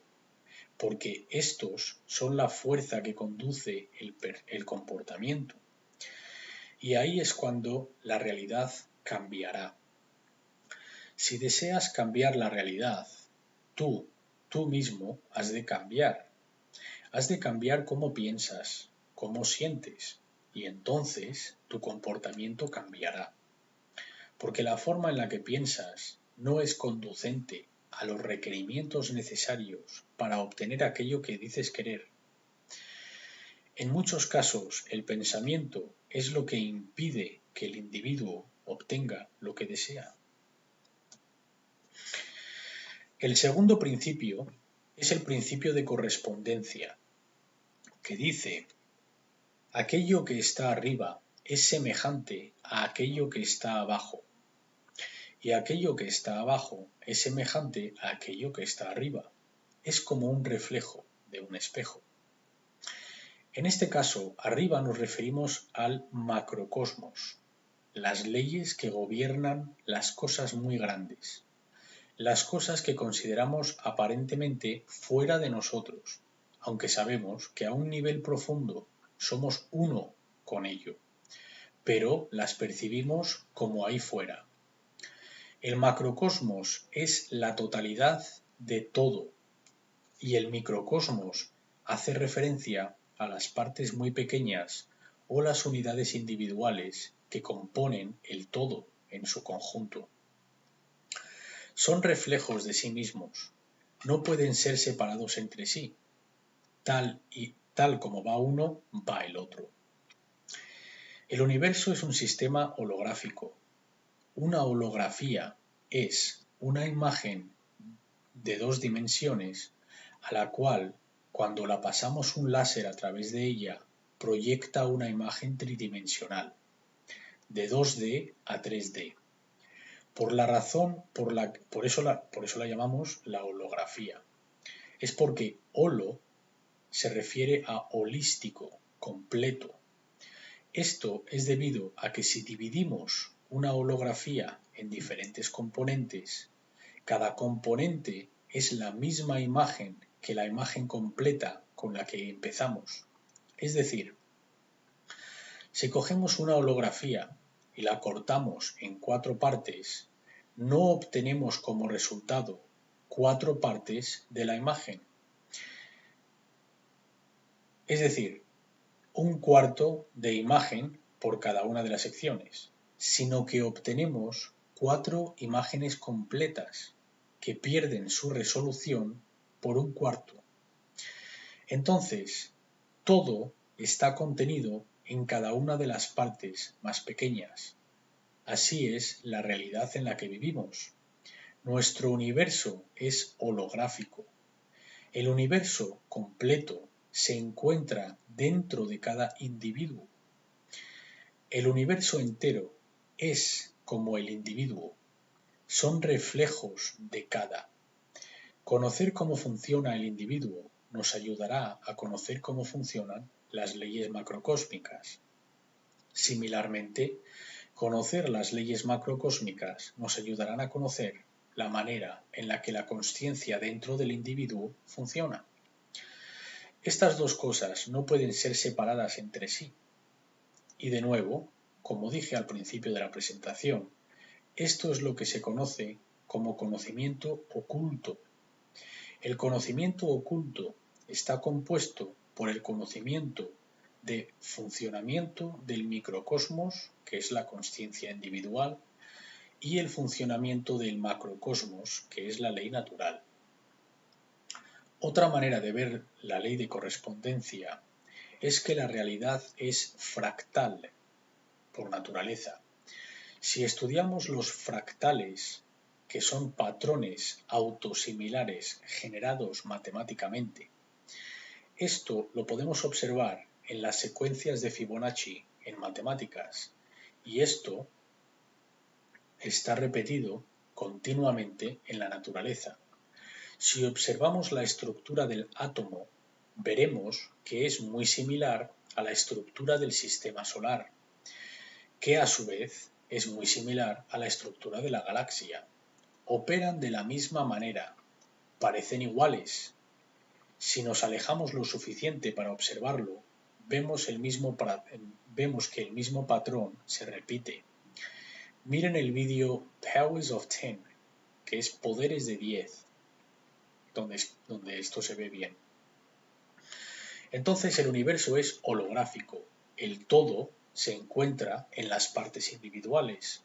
porque estos son la fuerza que conduce el comportamiento. Y ahí es cuando la realidad cambiará. Si deseas cambiar la realidad, tú mismo has de cambiar. Has de cambiar cómo piensas, cómo sientes, y entonces tu comportamiento cambiará. Porque la forma en la que piensas no es conducente a los requerimientos necesarios para obtener aquello que dices querer. En muchos casos, el pensamiento es lo que impide que el individuo obtenga lo que desea. El segundo principio es el principio de correspondencia, que dice: aquello que está arriba es semejante a aquello que está abajo, y aquello que está abajo es semejante a aquello que está arriba. Es como un reflejo. de un espejo. En este caso, arriba nos referimos al macrocosmos, las leyes que gobiernan las cosas muy grandes, las cosas que consideramos aparentemente fuera de nosotros, aunque sabemos que a un nivel profundo somos uno con ello, pero las percibimos como ahí fuera. El macrocosmos es la totalidad de todo y el microcosmos hace referencia a las partes muy pequeñas o las unidades individuales que componen el todo en su conjunto. Son reflejos de sí mismos, no pueden ser separados entre sí. Tal como va uno, va el otro. El universo es un sistema holográfico. Una holografía es una imagen de 2 dimensiones a la cual, cuando la pasamos un láser a través de ella, proyecta una imagen tridimensional, de 2D a 3D. Por eso la llamamos la holografía. Es porque holo se refiere a holístico, completo. Esto es debido a que si dividimos una holografía en diferentes componentes, cada componente es la misma imagen que la imagen completa con la que empezamos. Es decir, si cogemos una holografía y la cortamos en 4 partes, no obtenemos como resultado 4 partes de la imagen. Es decir, un cuarto de imagen por cada una de las secciones, sino que obtenemos 4 imágenes completas que pierden su resolución por un cuarto. Entonces, todo está contenido en cada una de las partes más pequeñas. Así es la realidad en la que vivimos. Nuestro universo es holográfico. El universo completo se encuentra dentro de cada individuo. El universo entero es como el individuo. Son reflejos de cada. Conocer cómo funciona el individuo nos ayudará a conocer cómo funcionan las leyes macrocósmicas. Similarmente, conocer las leyes macrocósmicas nos ayudarán a conocer la manera en la que la consciencia dentro del individuo funciona. Estas dos cosas no pueden ser separadas entre sí. Y de nuevo, como dije al principio de la presentación, esto es lo que se conoce como conocimiento oculto. El conocimiento oculto está compuesto por el conocimiento de funcionamiento del microcosmos, que es la consciencia individual, y el funcionamiento del macrocosmos, que es la ley natural. Otra manera de ver la ley de correspondencia es que la realidad es fractal por naturaleza. Si estudiamos los fractales, que son patrones autosimilares generados matemáticamente, esto lo podemos observar en las secuencias de Fibonacci en matemáticas, y esto está repetido continuamente en la naturaleza. Si observamos la estructura del átomo, veremos que es muy similar a la estructura del sistema solar, que a su vez es muy similar a la estructura de la galaxia. Operan de la misma manera, parecen iguales. Si nos alejamos lo suficiente para observarlo, vemos que el mismo patrón se repite. Miren el vídeo Powers of 10, que es Poderes de 10, donde esto se ve bien. Entonces el universo es holográfico, el todo se encuentra en las partes individuales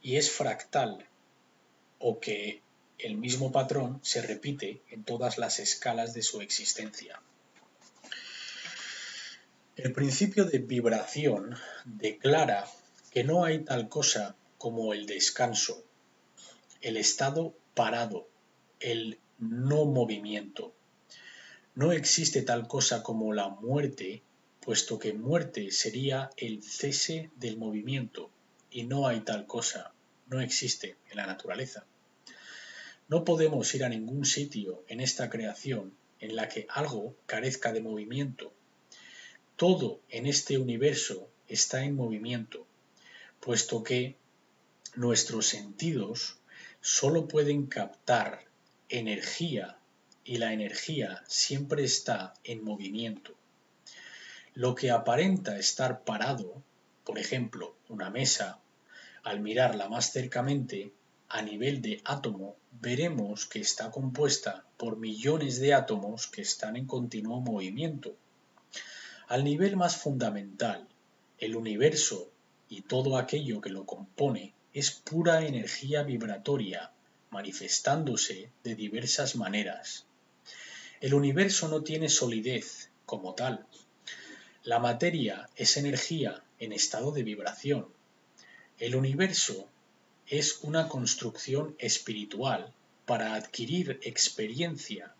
y es fractal, o que el mismo patrón se repite en todas las escalas de su existencia. El principio de vibración declara que no hay tal cosa como el descanso, el estado parado, el no movimiento. No existe tal cosa como la muerte, puesto que muerte sería el cese del movimiento, y no hay tal cosa, no existe en la naturaleza. No podemos ir a ningún sitio en esta creación en la que algo carezca de movimiento. Todo en este universo está en movimiento, puesto que nuestros sentidos solo pueden captar energía y la energía siempre está en movimiento. Lo que aparenta estar parado, por ejemplo, una mesa, al mirarla más cercamente, a nivel de átomo, veremos que está compuesta por millones de átomos que están en continuo movimiento. Al nivel más fundamental, el universo y todo aquello que lo compone es pura energía vibratoria, manifestándose de diversas maneras. El universo no tiene solidez como tal. La materia es energía en estado de vibración. El universo es una construcción espiritual para adquirir experiencia,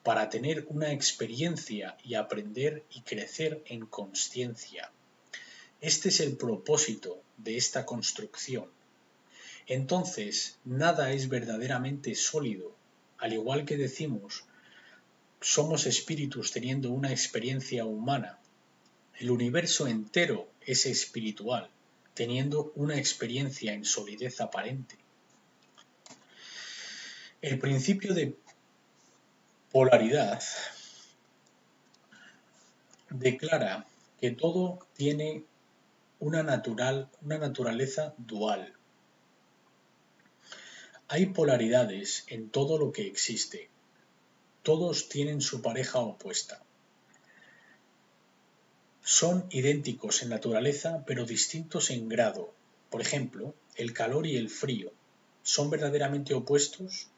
para tener una experiencia y aprender y crecer en consciencia. Este es el propósito de esta construcción. Entonces, nada es verdaderamente sólido, al igual que decimos, somos espíritus teniendo una experiencia humana. El universo entero es espiritual, teniendo una experiencia en solidez aparente. El principio de polaridad declara que todo tiene una naturaleza dual. Hay polaridades en todo lo que existe. Todos tienen su pareja opuesta. Son idénticos en naturaleza, pero distintos en grado. Por ejemplo, el calor y el frío. ¿Son verdaderamente opuestos?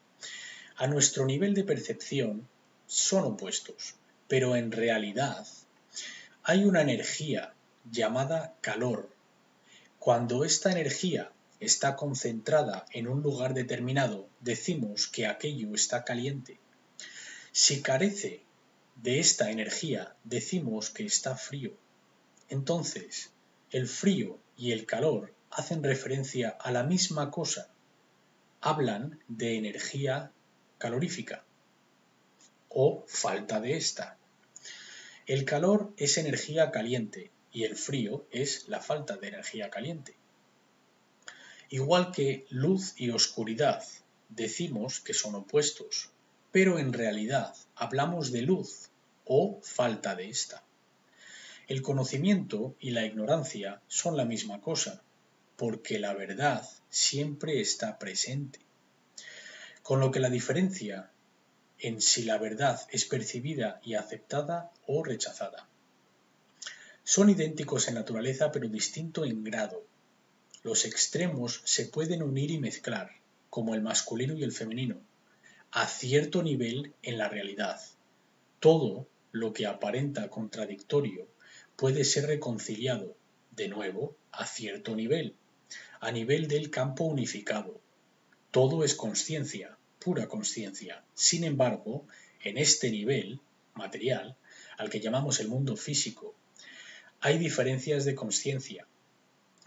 A nuestro nivel de percepción, son opuestos, pero en realidad hay una energía llamada calor. Cuando esta energía está concentrada en un lugar determinado, decimos que aquello está caliente. Si carece de esta energía, decimos que está frío. Entonces, el frío y el calor hacen referencia a la misma cosa. Hablan de energía calorífica o falta de esta. El calor es energía caliente y el frío es la falta de energía caliente. Igual que luz y oscuridad, decimos que son opuestos, pero en realidad hablamos de luz o falta de esta. El conocimiento y la ignorancia son la misma cosa, porque la verdad siempre está presente. Con lo que la diferencia en si la verdad es percibida y aceptada o rechazada. Son idénticos en naturaleza pero distinto en grado. Los extremos se pueden unir y mezclar, como el masculino y el femenino, a cierto nivel en la realidad. Todo lo que aparenta contradictorio puede ser reconciliado, de nuevo, a cierto nivel, a nivel del campo unificado. Todo es consciencia, pura consciencia. Sin embargo, en este nivel material, al que llamamos el mundo físico, hay diferencias de consciencia.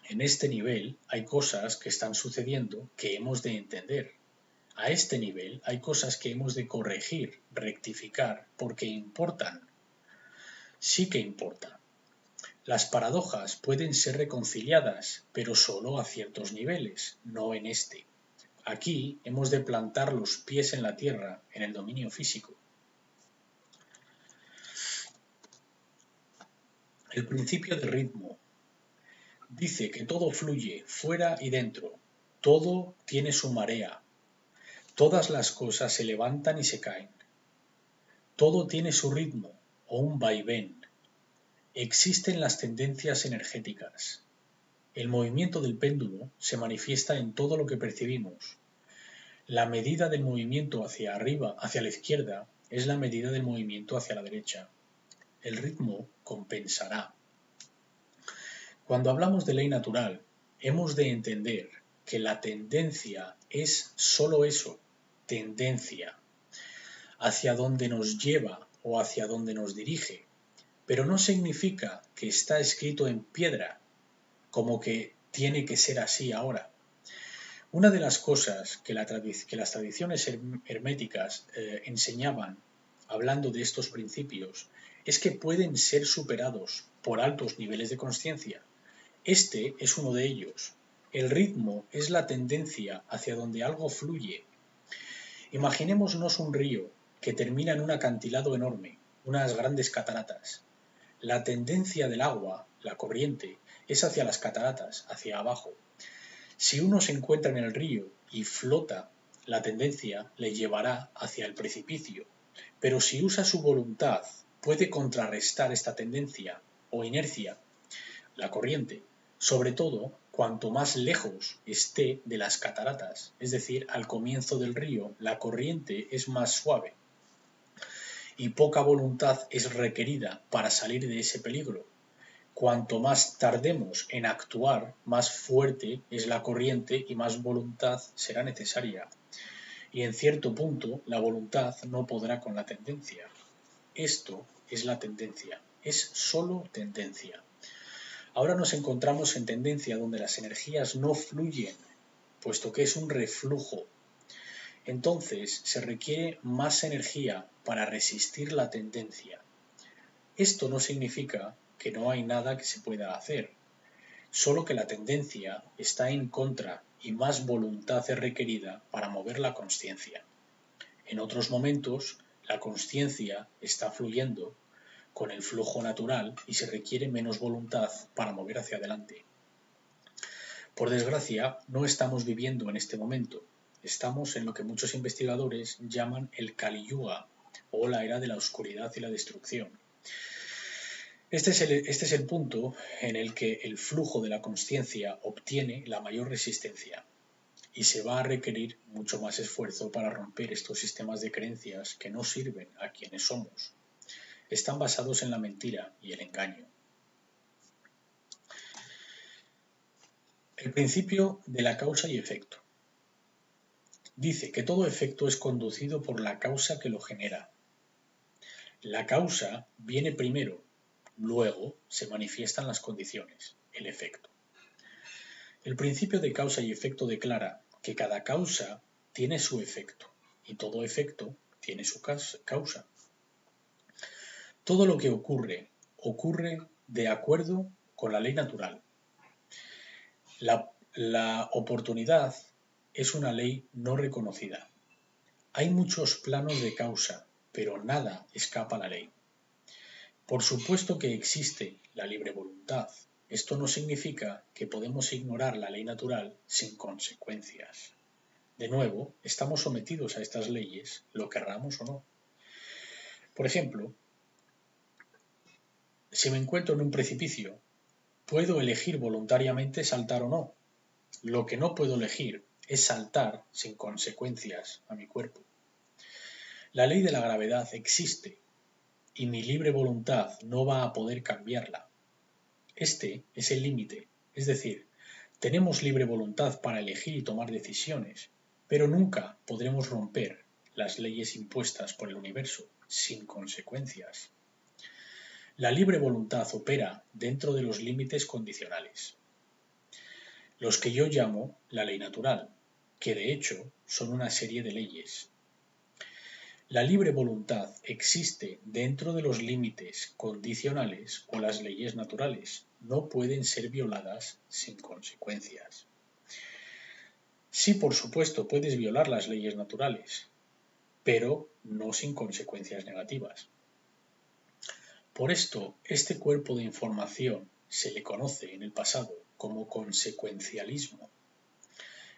En este nivel hay cosas que están sucediendo que hemos de entender. A este nivel hay cosas que hemos de corregir, rectificar, porque importan. Sí que importan. Las paradojas pueden ser reconciliadas, pero solo a ciertos niveles, no en este. Aquí hemos de plantar los pies en la tierra, en el dominio físico. El principio de ritmo dice que todo fluye fuera y dentro, todo tiene su marea, todas las cosas se levantan y se caen, todo tiene su ritmo o un vaivén. Existen las tendencias energéticas. El movimiento del péndulo se manifiesta en todo lo que percibimos. La medida del movimiento hacia arriba, hacia la izquierda, es la medida del movimiento hacia la derecha. El ritmo compensará. Cuando hablamos de ley natural, hemos de entender que la tendencia es sólo eso, tendencia, hacia donde nos lleva o hacia donde nos dirige, pero no significa que está escrito en piedra, como que tiene que ser así ahora. Una de las cosas que las tradiciones herméticas enseñaban hablando de estos principios, es que pueden ser superados por altos niveles de consciencia. Este es uno de ellos. El ritmo es la tendencia hacia donde algo fluye. Imaginémonos un río que termina en un acantilado enorme, unas grandes cataratas. La tendencia del agua, la corriente, es hacia las cataratas, hacia abajo. Si uno se encuentra en el río y flota, la tendencia le llevará hacia el precipicio. Pero si usa su voluntad, puede contrarrestar esta tendencia o inercia, la corriente, sobre todo cuanto más lejos esté de las cataratas, es decir, al comienzo del río, la corriente es más suave y poca voluntad es requerida para salir de ese peligro. Cuanto más tardemos en actuar, más fuerte es la corriente y más voluntad será necesaria. Y en cierto punto la voluntad no podrá con la tendencia. Esto es la tendencia, es solo tendencia. Ahora nos encontramos en tendencia donde las energías no fluyen, puesto que es un reflujo. Entonces se requiere más energía para resistir la tendencia. Esto no significa que no hay nada que se pueda hacer, solo que la tendencia está en contra y más voluntad es requerida para mover la consciencia. En otros momentos, la consciencia está fluyendo con el flujo natural y se requiere menos voluntad para mover hacia adelante. Por desgracia, no estamos viviendo en este momento. Estamos en lo que muchos investigadores llaman el Kali Yuga, o la era de la oscuridad y la destrucción. Este es el punto en el que el flujo de la consciencia obtiene la mayor resistencia y se va a requerir mucho más esfuerzo para romper estos sistemas de creencias que no sirven a quienes somos. Están basados en la mentira y el engaño. El principio de la causa y efecto. Dice que todo efecto es conducido por la causa que lo genera. La causa viene primero, luego se manifiestan las condiciones, el efecto. El principio de causa y efecto declara que cada causa tiene su efecto y todo efecto tiene su causa. Todo lo que ocurre, ocurre de acuerdo con la ley natural. La oportunidad es una ley no reconocida. Hay muchos planos de causa, pero nada escapa a la ley. Por supuesto que existe la libre voluntad. Esto no significa que podemos ignorar la ley natural sin consecuencias. De nuevo, estamos sometidos a estas leyes, lo querramos o no. Por ejemplo, si me encuentro en un precipicio, puedo elegir voluntariamente saltar o no. Lo que no puedo elegir es saltar sin consecuencias a mi cuerpo. La ley de la gravedad existe y mi libre voluntad no va a poder cambiarla. Este es el límite, es decir, tenemos libre voluntad para elegir y tomar decisiones, pero nunca podremos romper las leyes impuestas por el universo sin consecuencias. La libre voluntad opera dentro de los límites condicionales, los que yo llamo la ley natural, que de hecho son una serie de leyes. La libre voluntad existe dentro de los límites condicionales o las leyes naturales. No pueden ser violadas sin consecuencias. Sí, por supuesto, puedes violar las leyes naturales, pero no sin consecuencias negativas. Por esto, este cuerpo de información se le conoce en el pasado como consecuencialismo.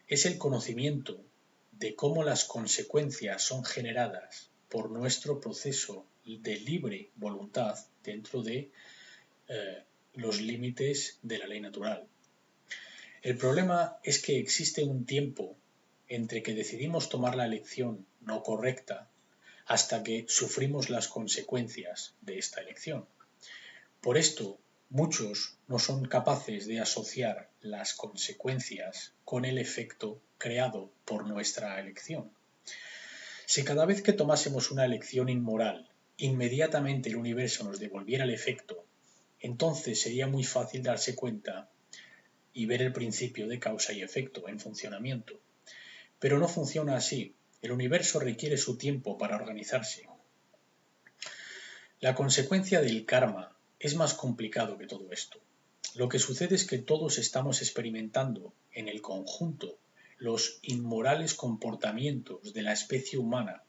Es el conocimiento de cómo las consecuencias son generadas por nuestro proceso de libre voluntad dentro de los límites de la ley natural. El problema es que existe un tiempo entre que decidimos tomar la elección no correcta hasta que sufrimos las consecuencias de esta elección. Por esto, muchos no son capaces de asociar las consecuencias con el efecto creado por nuestra elección. Si cada vez que tomásemos una elección inmoral, inmediatamente el universo nos devolviera el efecto, entonces sería muy fácil darse cuenta y ver el principio de causa y efecto en funcionamiento. Pero no funciona así. El universo requiere su tiempo para organizarse. La consecuencia del karma es más complicado que todo esto. Lo que sucede es que todos estamos experimentando en el conjunto los inmorales comportamientos de la especie humana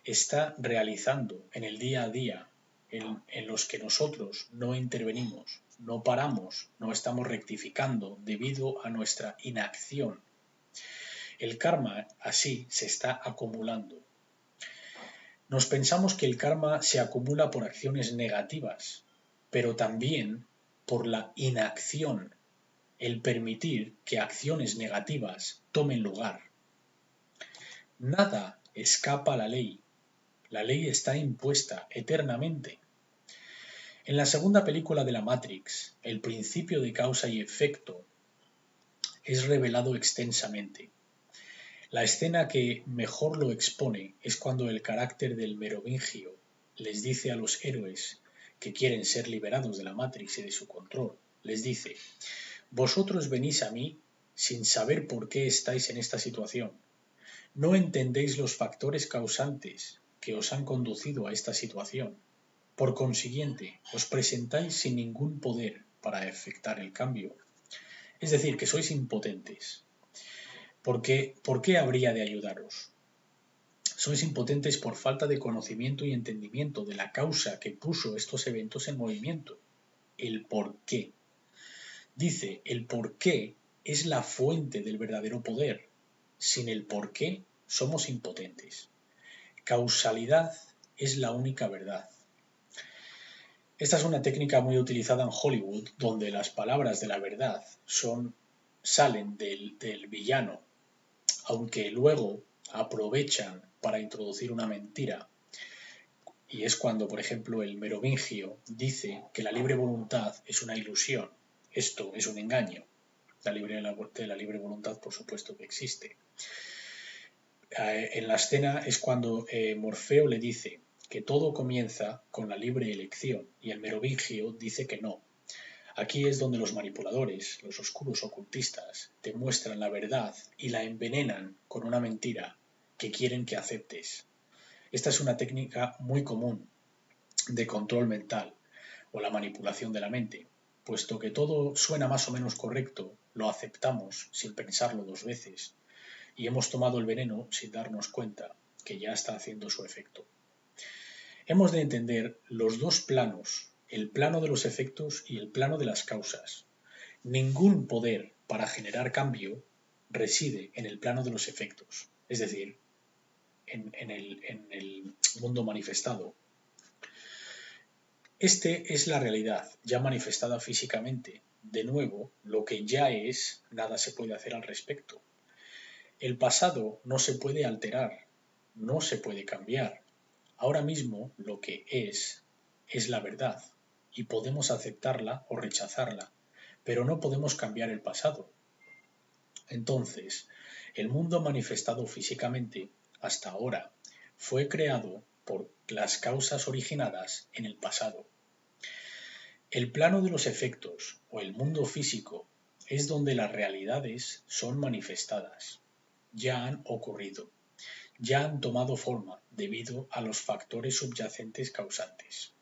está realizando en el día a día en los que nosotros no intervenimos, no paramos, no estamos rectificando debido a nuestra inacción. El karma así se está acumulando. Nos pensamos que el karma se acumula por acciones negativas, pero también por la inacción, el permitir que acciones negativas tomen lugar. Nada escapa a la ley. La ley está impuesta eternamente. En la segunda película de la Matrix, el principio de causa y efecto es revelado extensamente. La escena que mejor lo expone es cuando el carácter del merovingio les dice a los héroes que quieren ser liberados de la Matrix y de su control, les dice: vosotros venís a mí sin saber por qué estáis en esta situación. No entendéis los factores causantes que os han conducido a esta situación. Por consiguiente, os presentáis sin ningún poder para efectuar el cambio. Es decir, que sois impotentes. ¿Por qué habría de ayudaros? Sois impotentes por falta de conocimiento y entendimiento de la causa que puso estos eventos en movimiento. El por qué. Dice, el por qué es la fuente del verdadero poder. Sin el por qué somos impotentes. Causalidad es la única verdad. Esta es una técnica muy utilizada en Hollywood, donde las palabras de la verdad salen del villano, aunque luego aprovechan para introducir una mentira. Y es cuando, por ejemplo, el merovingio dice que la libre voluntad es una ilusión. Esto es un engaño. La libre voluntad, por supuesto que existe. En la escena es cuando Morfeo le dice que todo comienza con la libre elección y el merovingio dice que no. Aquí es donde los manipuladores, los oscuros ocultistas, te muestran la verdad y la envenenan con una mentira que quieren que aceptes. Esta es una técnica muy común de control mental o la manipulación de la mente, puesto que todo suena más o menos correcto, lo aceptamos sin pensarlo dos veces y hemos tomado el veneno sin darnos cuenta que ya está haciendo su efecto. Hemos de entender los dos planos, el plano de los efectos y el plano de las causas. Ningún poder para generar cambio reside en el plano de los efectos, es decir, en el mundo manifestado. Este es la realidad, ya manifestada físicamente. De nuevo, lo que ya es, nada se puede hacer al respecto. El pasado no se puede alterar, no se puede cambiar. Ahora mismo lo que es la verdad y podemos aceptarla o rechazarla, pero no podemos cambiar el pasado. Entonces, el mundo manifestado físicamente hasta ahora fue creado por las causas originadas en el pasado. El plano de los efectos o el mundo físico es donde las realidades son manifestadas. Ya han ocurrido, ya han tomado forma debido a los factores subyacentes causantes.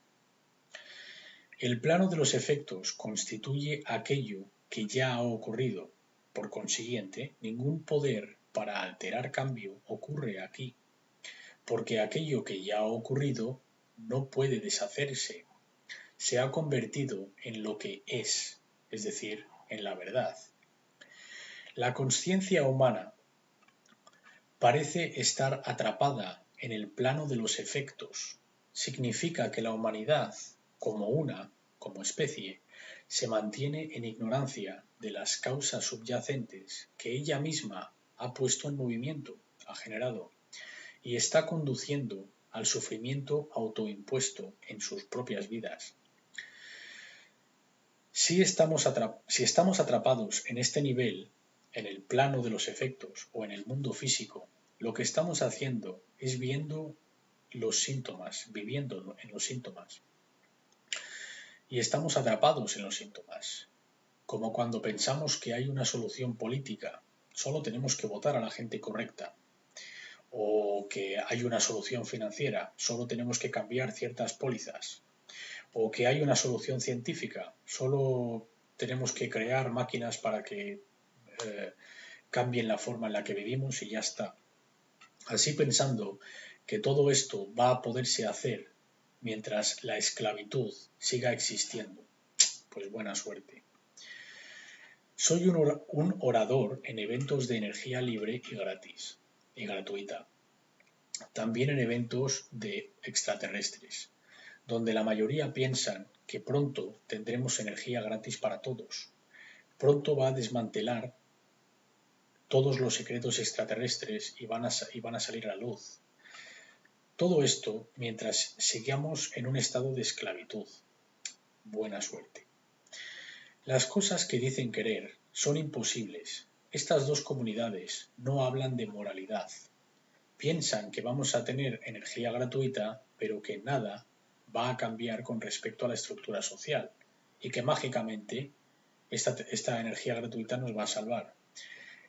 El plano de los efectos constituye aquello que ya ha ocurrido. Por consiguiente, ningún poder para alterar cambio ocurre aquí, porque aquello que ya ha ocurrido no puede deshacerse. Se ha convertido en lo que es decir, en la verdad. La consciencia humana parece estar atrapada en el plano de los efectos. Significa que la humanidad, como especie, se mantiene en ignorancia de las causas subyacentes que ella misma ha puesto en movimiento, ha generado, y está conduciendo al sufrimiento autoimpuesto en sus propias vidas. Si estamos atrapados en este nivel, en el plano de los efectos o en el mundo físico, lo que estamos haciendo es viendo los síntomas, viviendo en los síntomas. Y estamos atrapados en los síntomas. Como cuando pensamos que hay una solución política, solo tenemos que votar a la gente correcta. o que hay una solución financiera, solo tenemos que cambiar ciertas pólizas, o que hay una solución científica, solo tenemos que crear máquinas para que cambien la forma en la que vivimos y ya está. Así pensando que todo esto va a poderse hacer mientras la esclavitud siga existiendo, pues buena suerte. Soy un orador en eventos de energía libre y gratis y gratuita. También en eventos de extraterrestres, donde la mayoría piensan que pronto tendremos energía gratis para todos. Pronto va a desmantelar todos los secretos extraterrestres y van a salir a la luz. Todo esto mientras sigamos en un estado de esclavitud. Buena suerte. Las cosas que dicen querer son imposibles. Estas dos comunidades no hablan de moralidad. Piensan que vamos a tener energía gratuita, pero que nada va a cambiar con respecto a la estructura social y que mágicamente esta energía gratuita nos va a salvar.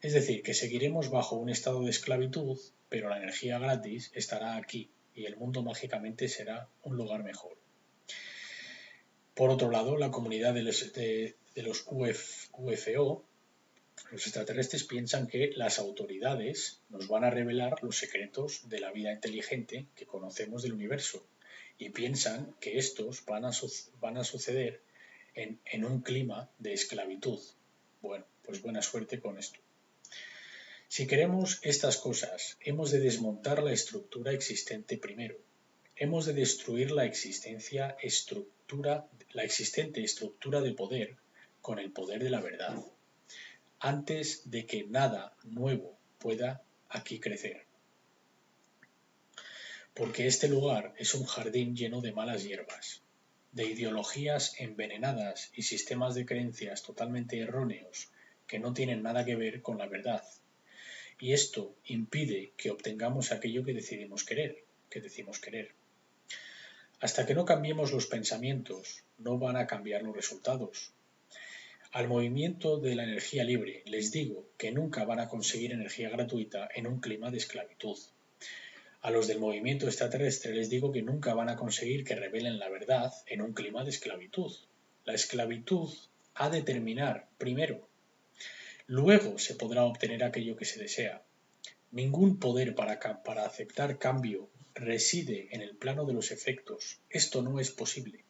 Es decir, que seguiremos bajo un estado de esclavitud, pero la energía gratis estará aquí y el mundo mágicamente será un lugar mejor. Por otro lado, la comunidad de los UFO, los extraterrestres, piensan que las autoridades nos van a revelar los secretos de la vida inteligente que conocemos del universo y piensan que estos van a suceder en un clima de esclavitud. Bueno, pues buena suerte con esto. Si queremos estas cosas, hemos de desmontar la estructura existente primero. Hemos de destruir la existente estructura de poder con el poder de la verdad, antes de que nada nuevo pueda aquí crecer. Porque este lugar es un jardín lleno de malas hierbas, de ideologías envenenadas y sistemas de creencias totalmente erróneos que no tienen nada que ver con la verdad. Y esto impide que obtengamos aquello que decimos querer. Hasta que no cambiemos los pensamientos, no van a cambiar los resultados. Al movimiento de la energía libre les digo que nunca van a conseguir energía gratuita en un clima de esclavitud. A los del movimiento extraterrestre les digo que nunca van a conseguir que revelen la verdad en un clima de esclavitud. La esclavitud ha de terminar primero. Luego se podrá obtener aquello que se desea. Ningún poder para aceptar cambio reside en el plano de los efectos. Esto no es posible.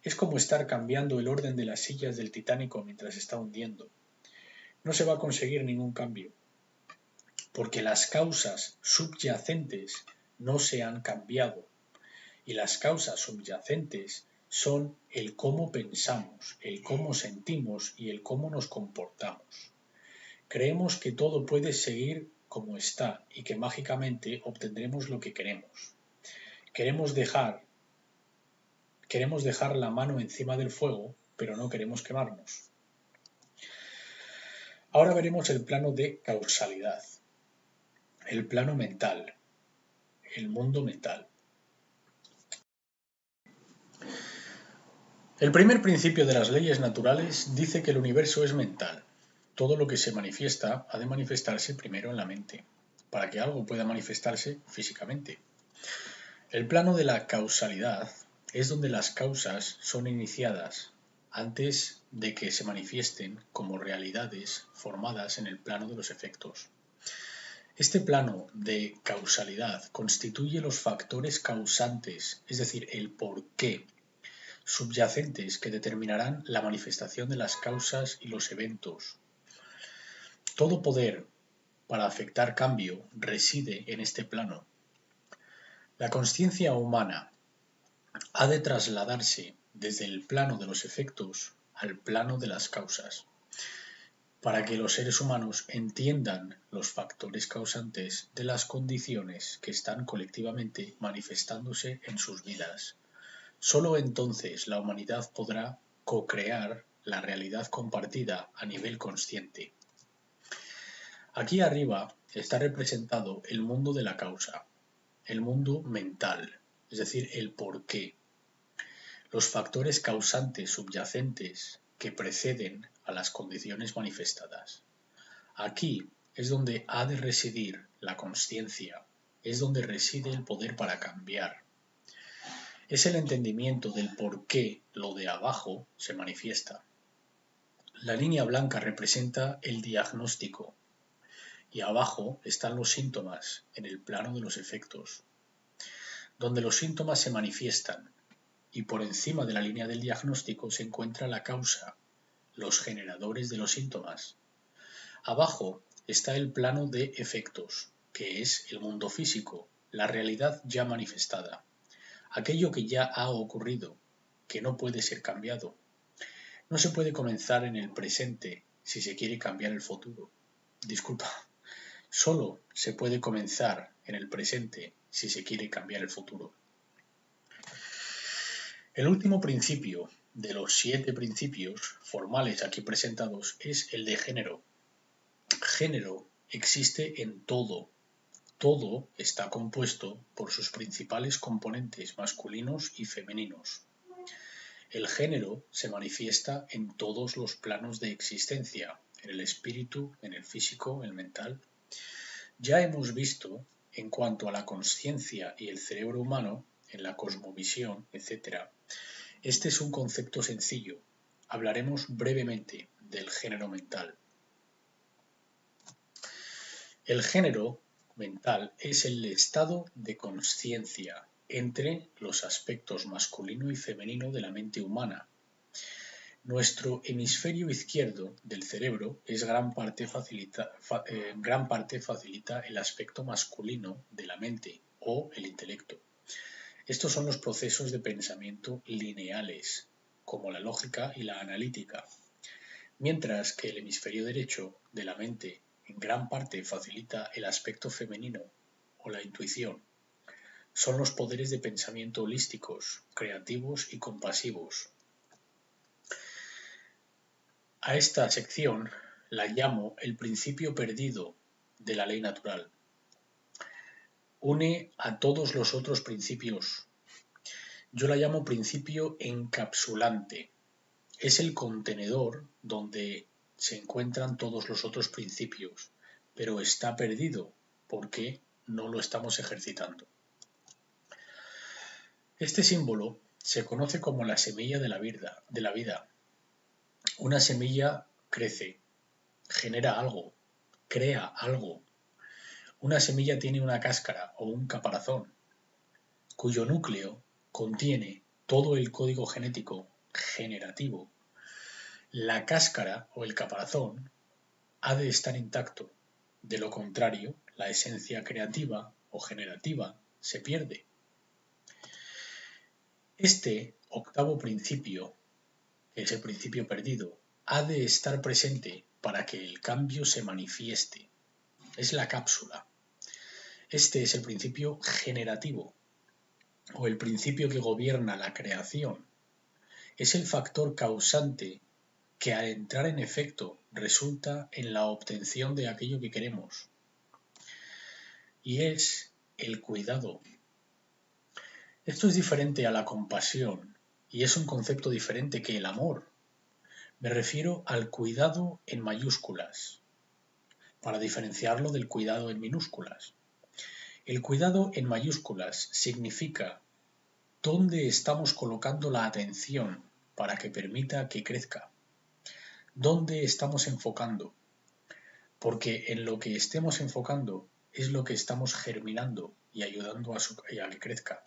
Es como estar cambiando el orden de las sillas del Titánico mientras está hundiendo. No se va a conseguir ningún cambio, porque las causas subyacentes no se han cambiado. Y las causas subyacentes son el cómo pensamos, el cómo sentimos y el cómo nos comportamos. Creemos que todo puede seguir como está y que mágicamente obtendremos lo que queremos. Queremos dejar la mano encima del fuego, pero no queremos quemarnos. Ahora veremos el plano de causalidad, el plano mental, el mundo mental. El primer principio de las leyes naturales dice que el universo es mental. Todo lo que se manifiesta ha de manifestarse primero en la mente, para que algo pueda manifestarse físicamente. El plano de la causalidad es donde las causas son iniciadas antes de que se manifiesten como realidades formadas en el plano de los efectos. Este plano de causalidad constituye los factores causantes, es decir, el porqué, subyacentes que determinarán la manifestación de las causas y los eventos. Todo poder para afectar cambio reside en este plano. La consciencia humana ha de trasladarse desde el plano de los efectos al plano de las causas, para que los seres humanos entiendan los factores causantes de las condiciones que están colectivamente manifestándose en sus vidas. Solo entonces la humanidad podrá co-crear la realidad compartida a nivel consciente. Aquí arriba está representado el mundo de la causa, el mundo mental, es decir, el porqué, los factores causantes subyacentes que preceden a las condiciones manifestadas. Aquí es donde ha de residir la consciencia, es donde reside el poder para cambiar. Es el entendimiento del por qué lo de abajo se manifiesta. La línea blanca representa el diagnóstico y abajo están los síntomas en el plano de los efectos, donde los síntomas se manifiestan y por encima de la línea del diagnóstico se encuentra la causa, los generadores de los síntomas. Abajo está el plano de efectos, que es el mundo físico, la realidad ya manifestada, aquello que ya ha ocurrido, que no puede ser cambiado. No se puede comenzar en el presente si se quiere cambiar el futuro. Disculpa, solo se puede comenzar en el presente si se quiere cambiar el futuro. El último principio de los 7 principios formales aquí presentados es el de género. Género existe en todo. Todo está compuesto por sus principales componentes masculinos y femeninos. El género se manifiesta en todos los planos de existencia, en el espíritu, en el físico, en el mental. Ya hemos visto, en cuanto a la consciencia y el cerebro humano, en la cosmovisión, etc. Este es un concepto sencillo. Hablaremos brevemente del género mental. El género mental es el estado de consciencia entre los aspectos masculino y femenino de la mente humana. Nuestro hemisferio izquierdo del cerebro gran parte facilita el aspecto masculino de la mente o el intelecto. Estos son los procesos de pensamiento lineales, como la lógica y la analítica, mientras que el hemisferio derecho de la mente en gran parte facilita el aspecto femenino o la intuición. Son los poderes de pensamiento holísticos, creativos y compasivos. A esta sección la llamo el principio perdido de la ley natural. Une a todos los otros principios. Yo la llamo principio encapsulante. Es el contenedor donde se encuentran todos los otros principios, pero está perdido porque no lo estamos ejercitando. Este símbolo se conoce como la semilla de la vida. Una semilla crece, genera algo, crea algo. Una semilla tiene una cáscara o un caparazón, cuyo núcleo contiene todo el código genético generativo. La cáscara o el caparazón ha de estar intacto, de lo contrario, la esencia creativa o generativa se pierde. Este octavo principio, que es el principio perdido, ha de estar presente para que el cambio se manifieste. Es la cápsula. Este es el principio generativo, o el principio que gobierna la creación. Es el factor causante que al entrar en efecto resulta en la obtención de aquello que queremos. Y es el cuidado. Esto es diferente a la compasión y es un concepto diferente que el amor. Me refiero al cuidado en mayúsculas, para diferenciarlo del cuidado en minúsculas. El cuidado en mayúsculas significa dónde estamos colocando la atención para que permita que crezca. ¿Dónde estamos enfocando? Porque en lo que estemos enfocando es lo que estamos germinando y ayudando a que crezca.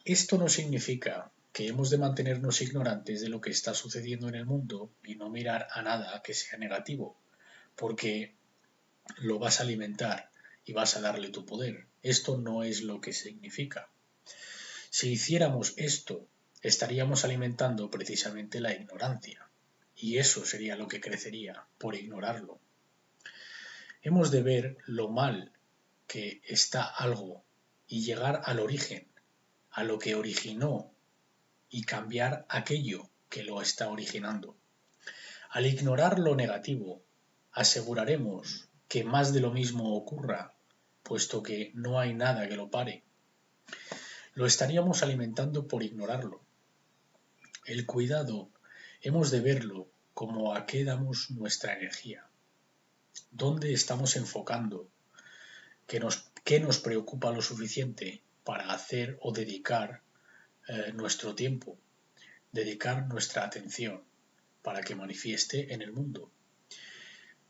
Esto no significa que hemos de mantenernos ignorantes de lo que está sucediendo en el mundo y no mirar a nada que sea negativo, porque lo vas a alimentar y vas a darle tu poder. Esto no es lo que significa. Si hiciéramos esto, estaríamos alimentando precisamente la ignorancia, y eso sería lo que crecería por ignorarlo. Hemos de ver lo mal que está algo y llegar al origen, a lo que originó y cambiar aquello que lo está originando. Al ignorar lo negativo, aseguraremos que más de lo mismo ocurra, puesto que no hay nada que lo pare. Lo estaríamos alimentando por ignorarlo. El cuidado hemos de verlo como a qué damos nuestra energía, dónde estamos enfocando ¿Qué nos preocupa lo suficiente para hacer o dedicar nuestro tiempo, dedicar nuestra atención para que manifieste en el mundo?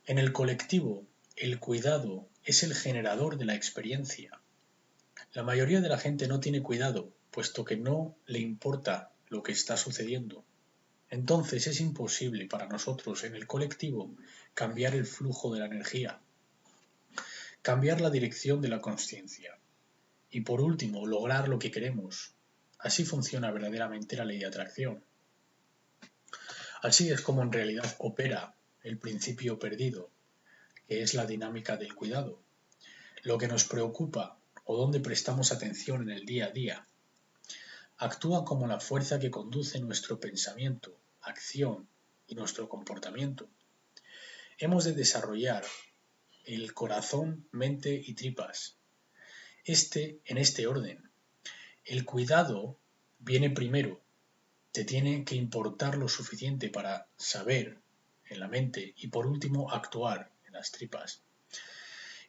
En el colectivo, el cuidado es el generador de la experiencia. La mayoría de la gente no tiene cuidado, puesto que no le importa lo que está sucediendo. Entonces es imposible para nosotros en el colectivo cambiar el flujo de la energía, cambiar la dirección de la consciencia y por último lograr lo que queremos. Así funciona verdaderamente la ley de atracción. Así es como en realidad opera el principio perdido, que es la dinámica del cuidado. Lo que nos preocupa o donde prestamos atención en el día a día actúa como la fuerza que conduce nuestro pensamiento, acción y nuestro comportamiento. Hemos de desarrollar el corazón, mente y tripas. En este orden. El cuidado viene primero. Te tiene que importar lo suficiente para saber en la mente y por último actuar en las tripas.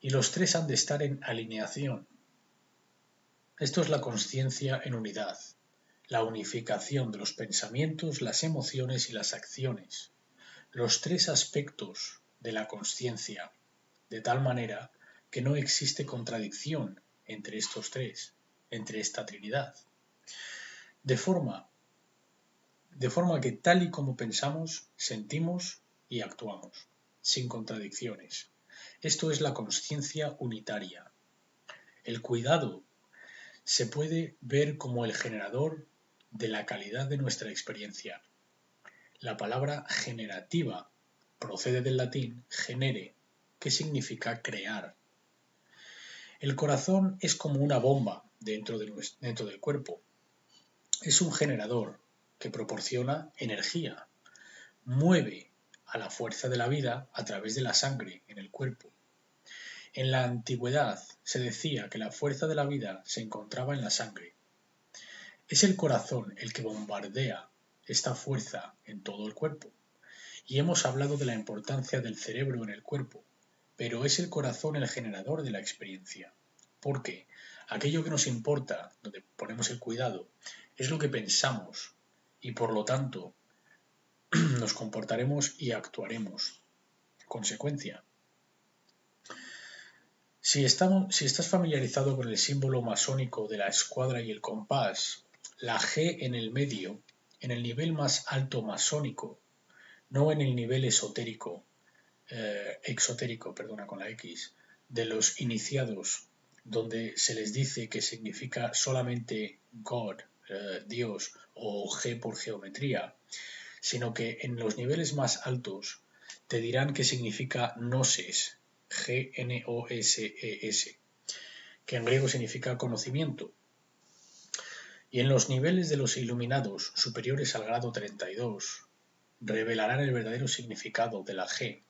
Y los tres han de estar en alineación. Esto es la consciencia en unidad, la unificación de los pensamientos, las emociones y las acciones. Los tres aspectos de la consciencia, de tal manera que no existe contradicción entre estos tres, entre esta Trinidad. De forma que tal y como pensamos, sentimos y actuamos, sin contradicciones. Esto es la consciencia unitaria. El cuidado se puede ver como el generador de la calidad de nuestra experiencia. La palabra generativa procede del latín genere, que significa crear. El corazón es como una bomba dentro del cuerpo. Es un generador que proporciona energía, mueve a la fuerza de la vida a través de la sangre en el cuerpo. En la antigüedad se decía que la fuerza de la vida se encontraba en la sangre. Es el corazón el que bombardea esta fuerza en todo el cuerpo. Y hemos hablado de la importancia del cerebro en el cuerpo, pero es el corazón el generador de la experiencia. Porque aquello que nos importa, donde ponemos el cuidado, es lo que pensamos y por lo tanto nos comportaremos y actuaremos en consecuencia. Si estás familiarizado con el símbolo masónico de la escuadra y el compás, la G en el medio, en el nivel más alto masónico, no en el nivel exotérico, con la X, de los iniciados, donde se les dice que significa solamente God, Dios, o G por geometría, sino que en los niveles más altos te dirán que significa gnosis, G-N-O-S-E-S, que en griego significa conocimiento. Y en los niveles de los iluminados superiores al grado 32, revelarán el verdadero significado de la G,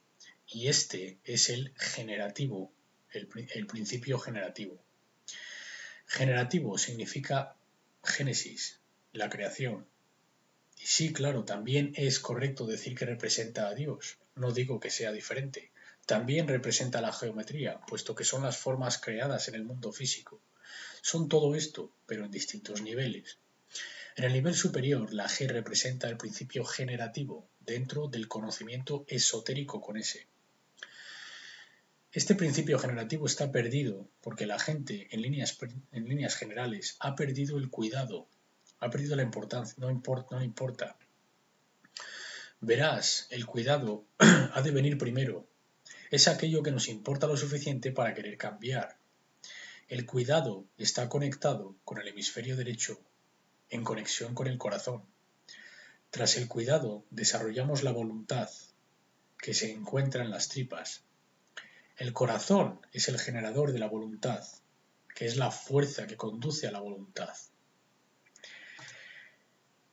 y este es el generativo, el principio generativo. Generativo significa génesis, la creación. Y sí, claro, también es correcto decir que representa a Dios. No digo que sea diferente. También representa la geometría, puesto que son las formas creadas en el mundo físico. Son todo esto, pero en distintos niveles. En el nivel superior, la G representa el principio generativo, dentro del conocimiento esotérico con S. Este principio generativo está perdido porque la gente, en líneas generales, ha perdido el cuidado, ha perdido la importancia, no importa. Verás, el cuidado ha de venir primero. Es aquello que nos importa lo suficiente para querer cambiar. El cuidado está conectado con el hemisferio derecho, en conexión con el corazón. Tras el cuidado, desarrollamos la voluntad, que se encuentra en las tripas. El corazón es el generador de la voluntad, que es la fuerza que conduce a la voluntad.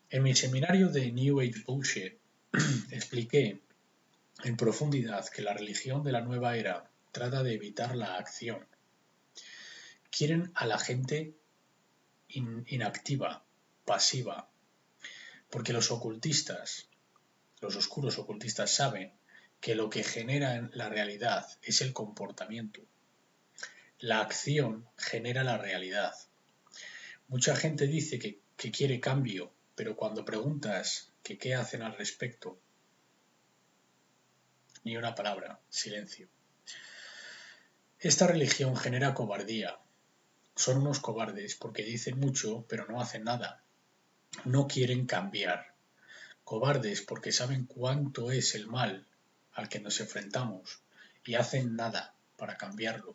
En mi seminario de New Age Bullshit expliqué en profundidad que la religión de la nueva era trata de evitar la acción. Quieren a la gente inactiva, pasiva, porque los oscuros ocultistas saben que lo que genera la realidad es el comportamiento. La acción genera la realidad. Mucha gente dice que quiere cambio, pero cuando preguntas que qué hacen al respecto, ni una palabra, silencio. Esta religión genera cobardía. Son unos cobardes porque dicen mucho pero no hacen nada. No quieren cambiar. Cobardes porque saben cuánto es el mal al que nos enfrentamos y hacen nada para cambiarlo.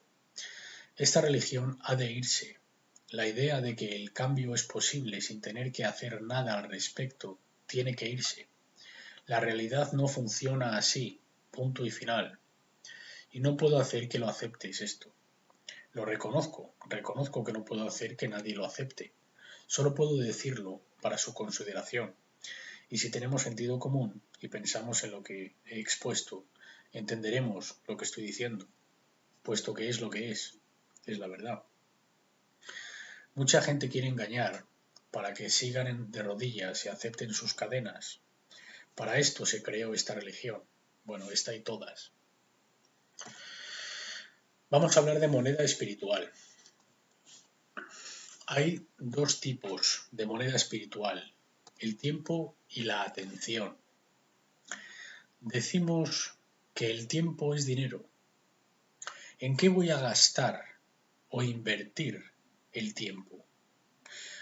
Esta religión ha de irse. La idea de que el cambio es posible sin tener que hacer nada al respecto tiene que irse. La realidad no funciona así, punto y final. Y no puedo hacer que lo aceptes esto. Lo reconozco que no puedo hacer que nadie lo acepte. Solo puedo decirlo para su consideración. Y si tenemos sentido común y pensamos en lo que he expuesto, entenderemos lo que estoy diciendo, puesto que es lo que es la verdad. Mucha gente quiere engañar para que sigan de rodillas y acepten sus cadenas. Para esto se creó esta religión. Bueno, esta y todas. Vamos a hablar de moneda espiritual. Hay dos tipos de moneda espiritual, el tiempo y la atención. Decimos que el tiempo es dinero. ¿En qué voy a gastar o invertir el tiempo?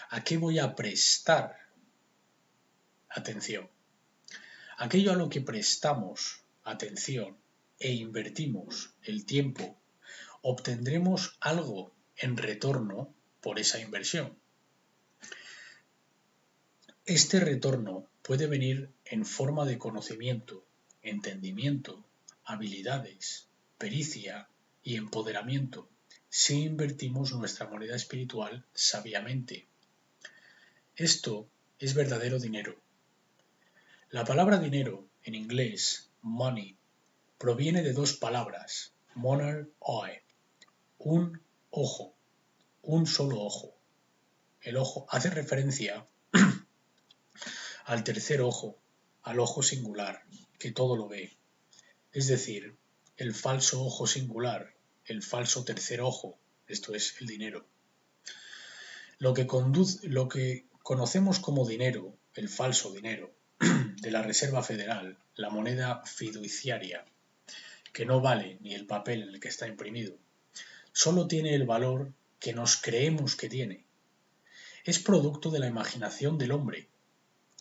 ¿A qué voy a prestar atención? Aquello a lo que prestamos atención e invertimos el tiempo, obtendremos algo en retorno por esa inversión. Este retorno puede venir en forma de conocimiento, entendimiento, habilidades, pericia y empoderamiento, si invertimos nuestra moneda espiritual sabiamente. Esto es verdadero dinero. La palabra dinero, en inglés, money, proviene de dos palabras, monad eye, un ojo, un solo ojo. El ojo hace referencia al tercer ojo, al ojo singular, que todo lo ve. Es decir, el falso ojo singular, el falso tercer ojo, esto es el dinero. Lo que conocemos como dinero, el falso dinero, de la Reserva Federal, la moneda fiduciaria, que no vale ni el papel en el que está imprimido, solo tiene el valor que nos creemos que tiene. Es producto de la imaginación del hombre,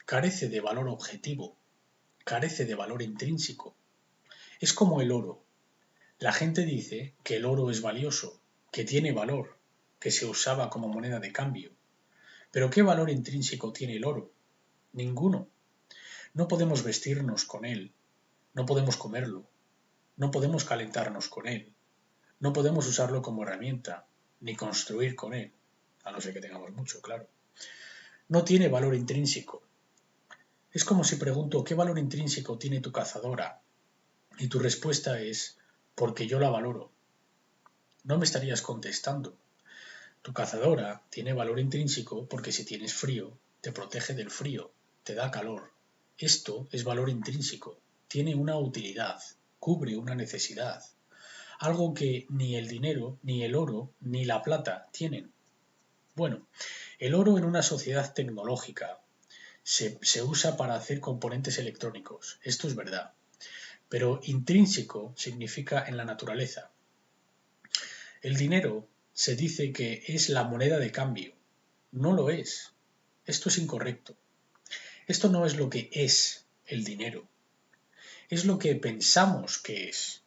carece de valor objetivo, carece de valor intrínseco. Es como el oro. La gente dice que el oro es valioso, que tiene valor, que se usaba como moneda de cambio. Pero ¿qué valor intrínseco tiene el oro? Ninguno. No podemos vestirnos con él, no podemos comerlo, no podemos calentarnos con él, no podemos usarlo como herramienta, ni construir con él, a no ser que tengamos mucho, claro. No tiene valor intrínseco. Es como si pregunto, ¿qué valor intrínseco tiene tu cazadora? Y tu respuesta es, porque yo la valoro. No me estarías contestando. Tu cazadora tiene valor intrínseco porque si tienes frío, te protege del frío, te da calor. Esto es valor intrínseco, tiene una utilidad, cubre una necesidad, algo que ni el dinero, ni el oro, ni la plata tienen. Bueno, el oro en una sociedad tecnológica se usa para hacer componentes electrónicos, esto es verdad, pero intrínseco significa en la naturaleza. El dinero se dice que es la moneda de cambio, no lo es, esto es incorrecto. Esto no es lo que es el dinero, es lo que pensamos que es,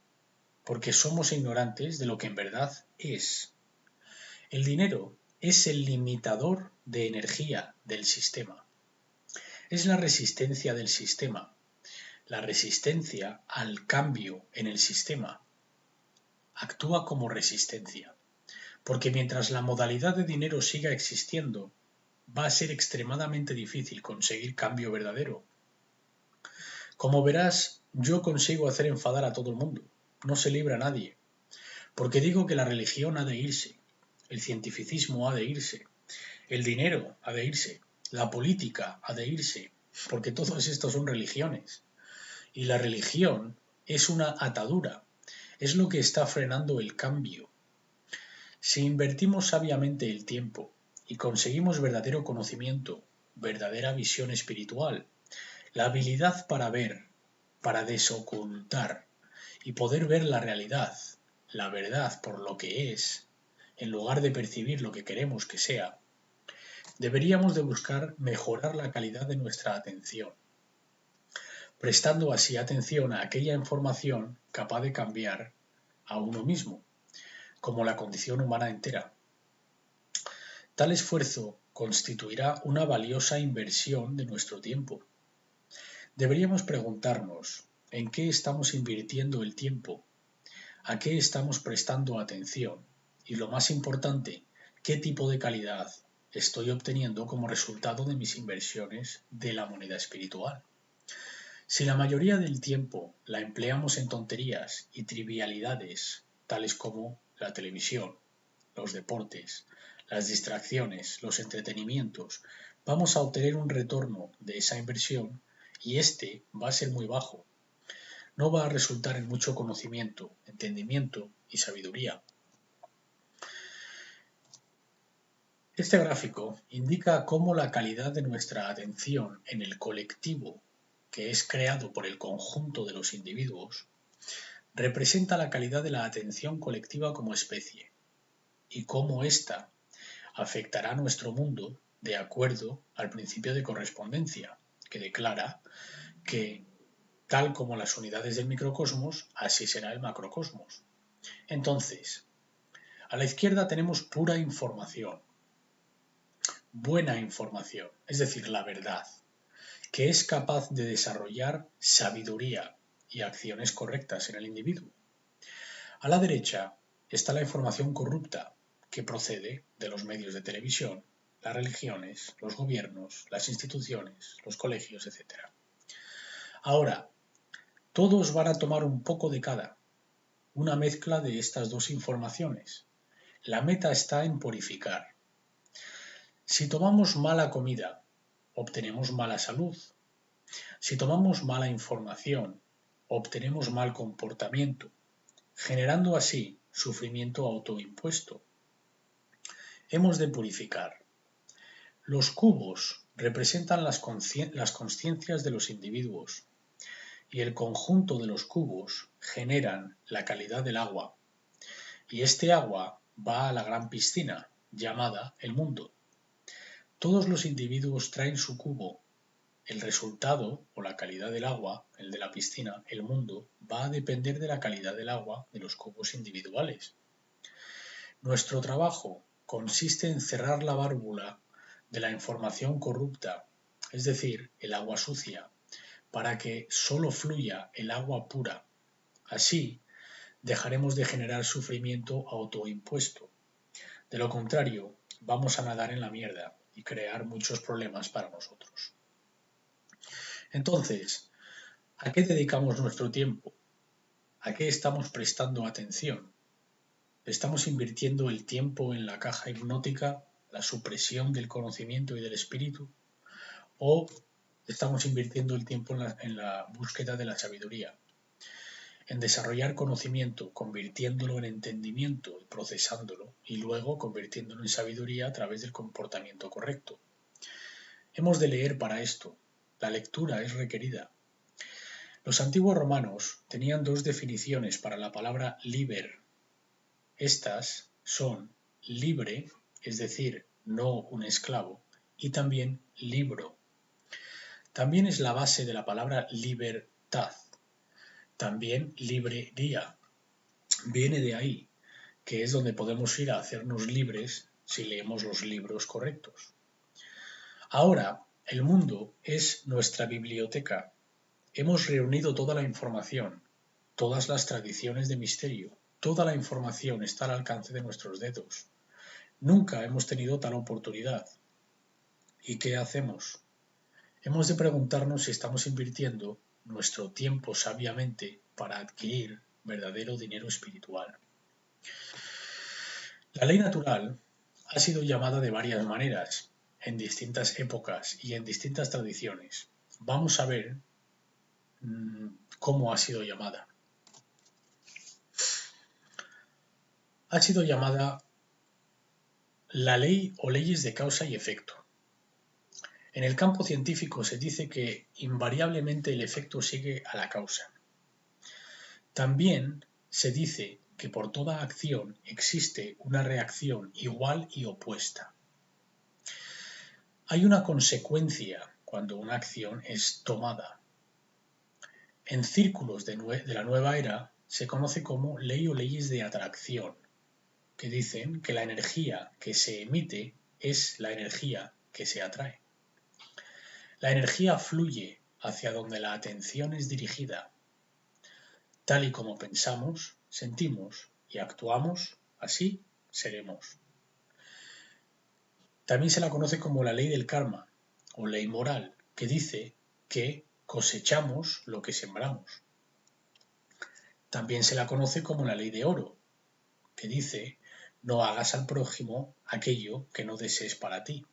porque somos ignorantes de lo que en verdad es. El dinero es el limitador de energía del sistema. Es la resistencia del sistema, la resistencia al cambio en el sistema. Actúa como resistencia, porque mientras la modalidad de dinero siga existiendo, va a ser extremadamente difícil conseguir cambio verdadero. Como verás, yo consigo hacer enfadar a todo el mundo, no se libra a nadie, porque digo que la religión ha de irse, el cientificismo ha de irse, el dinero ha de irse, la política ha de irse, porque todos estos son religiones. Y la religión es una atadura, es lo que está frenando el cambio. Si invertimos sabiamente el tiempo y conseguimos verdadero conocimiento, verdadera visión espiritual, la habilidad para ver, para desocultar y poder ver la realidad, la verdad por lo que es, en lugar de percibir lo que queremos que sea, deberíamos de buscar mejorar la calidad de nuestra atención, prestando así atención a aquella información capaz de cambiar a uno mismo, como la condición humana entera. Tal esfuerzo constituirá una valiosa inversión de nuestro tiempo. Deberíamos preguntarnos en qué estamos invirtiendo el tiempo, a qué estamos prestando atención y, lo más importante, qué tipo de calidad estoy obteniendo como resultado de mis inversiones de la moneda espiritual. Si la mayoría del tiempo la empleamos en tonterías y trivialidades, tales como la televisión, los deportes, las distracciones, los entretenimientos, vamos a obtener un retorno de esa inversión y este va a ser muy bajo. No va a resultar en mucho conocimiento, entendimiento y sabiduría. Este gráfico indica cómo la calidad de nuestra atención en el colectivo, que es creado por el conjunto de los individuos, representa la calidad de la atención colectiva como especie, y cómo ésta afectará a nuestro mundo de acuerdo al principio de correspondencia, que declara que, tal como las unidades del microcosmos, así será el macrocosmos. Entonces, a la izquierda tenemos pura información, buena información, es decir, la verdad, que es capaz de desarrollar sabiduría y acciones correctas en el individuo. A la derecha está la información corrupta, que procede de los medios de televisión, las religiones, los gobiernos, las instituciones, los colegios, etc. Ahora, todos van a tomar un poco de cada, una mezcla de estas dos informaciones. La meta está en purificar. Si tomamos mala comida, obtenemos mala salud. Si tomamos mala información, obtenemos mal comportamiento, generando así sufrimiento autoimpuesto. Hemos de purificar. Los cubos representan las consciencias de los individuos y el conjunto de los cubos generan la calidad del agua. Y este agua va a la gran piscina llamada el mundo. Todos los individuos traen su cubo. El resultado o la calidad del agua, el de la piscina, el mundo, va a depender de la calidad del agua de los cubos individuales. Nuestro trabajo consiste en cerrar la válvula de la información corrupta, es decir, el agua sucia, para que solo fluya el agua pura. Así, dejaremos de generar sufrimiento autoimpuesto. De lo contrario, vamos a nadar en la mierda y crear muchos problemas para nosotros. Entonces, ¿a qué dedicamos nuestro tiempo? ¿A qué estamos prestando atención? ¿Estamos invirtiendo el tiempo en la caja hipnótica, la supresión del conocimiento y del espíritu? ¿O estamos invirtiendo el tiempo en la búsqueda de la sabiduría? En desarrollar conocimiento, convirtiéndolo en entendimiento y procesándolo, y luego convirtiéndolo en sabiduría a través del comportamiento correcto. Hemos de leer para esto. La lectura es requerida. Los antiguos romanos tenían dos definiciones para la palabra liber. Estas son libre, es decir, no un esclavo, y también libro. También es la base de la palabra libertad. También librería. Viene de ahí, que es donde podemos ir a hacernos libres si leemos los libros correctos. Ahora, el mundo es nuestra biblioteca. Hemos reunido toda la información, todas las tradiciones de misterio. Toda la información está al alcance de nuestros dedos. Nunca hemos tenido tal oportunidad. ¿Y qué hacemos? Hemos de preguntarnos si estamos invirtiendo nuestro tiempo sabiamente para adquirir verdadero dinero espiritual. La ley natural ha sido llamada de varias maneras, en distintas épocas y en distintas tradiciones. Vamos a ver cómo ha sido llamada. Ha sido llamada La ley o leyes de causa y efecto. En el campo científico se dice que invariablemente el efecto sigue a la causa. También se dice que por toda acción existe una reacción igual y opuesta. Hay una consecuencia cuando una acción es tomada. En círculos de la nueva era se conoce como ley o leyes de atracción, que dicen que la energía que se emite es la energía que se atrae. La energía fluye hacia donde la atención es dirigida. Tal y como pensamos, sentimos y actuamos, así seremos. También se la conoce como la ley del karma o ley moral, que dice que cosechamos lo que sembramos. También se la conoce como la ley de oro, que dice no hagas al prójimo aquello que no desees para ti.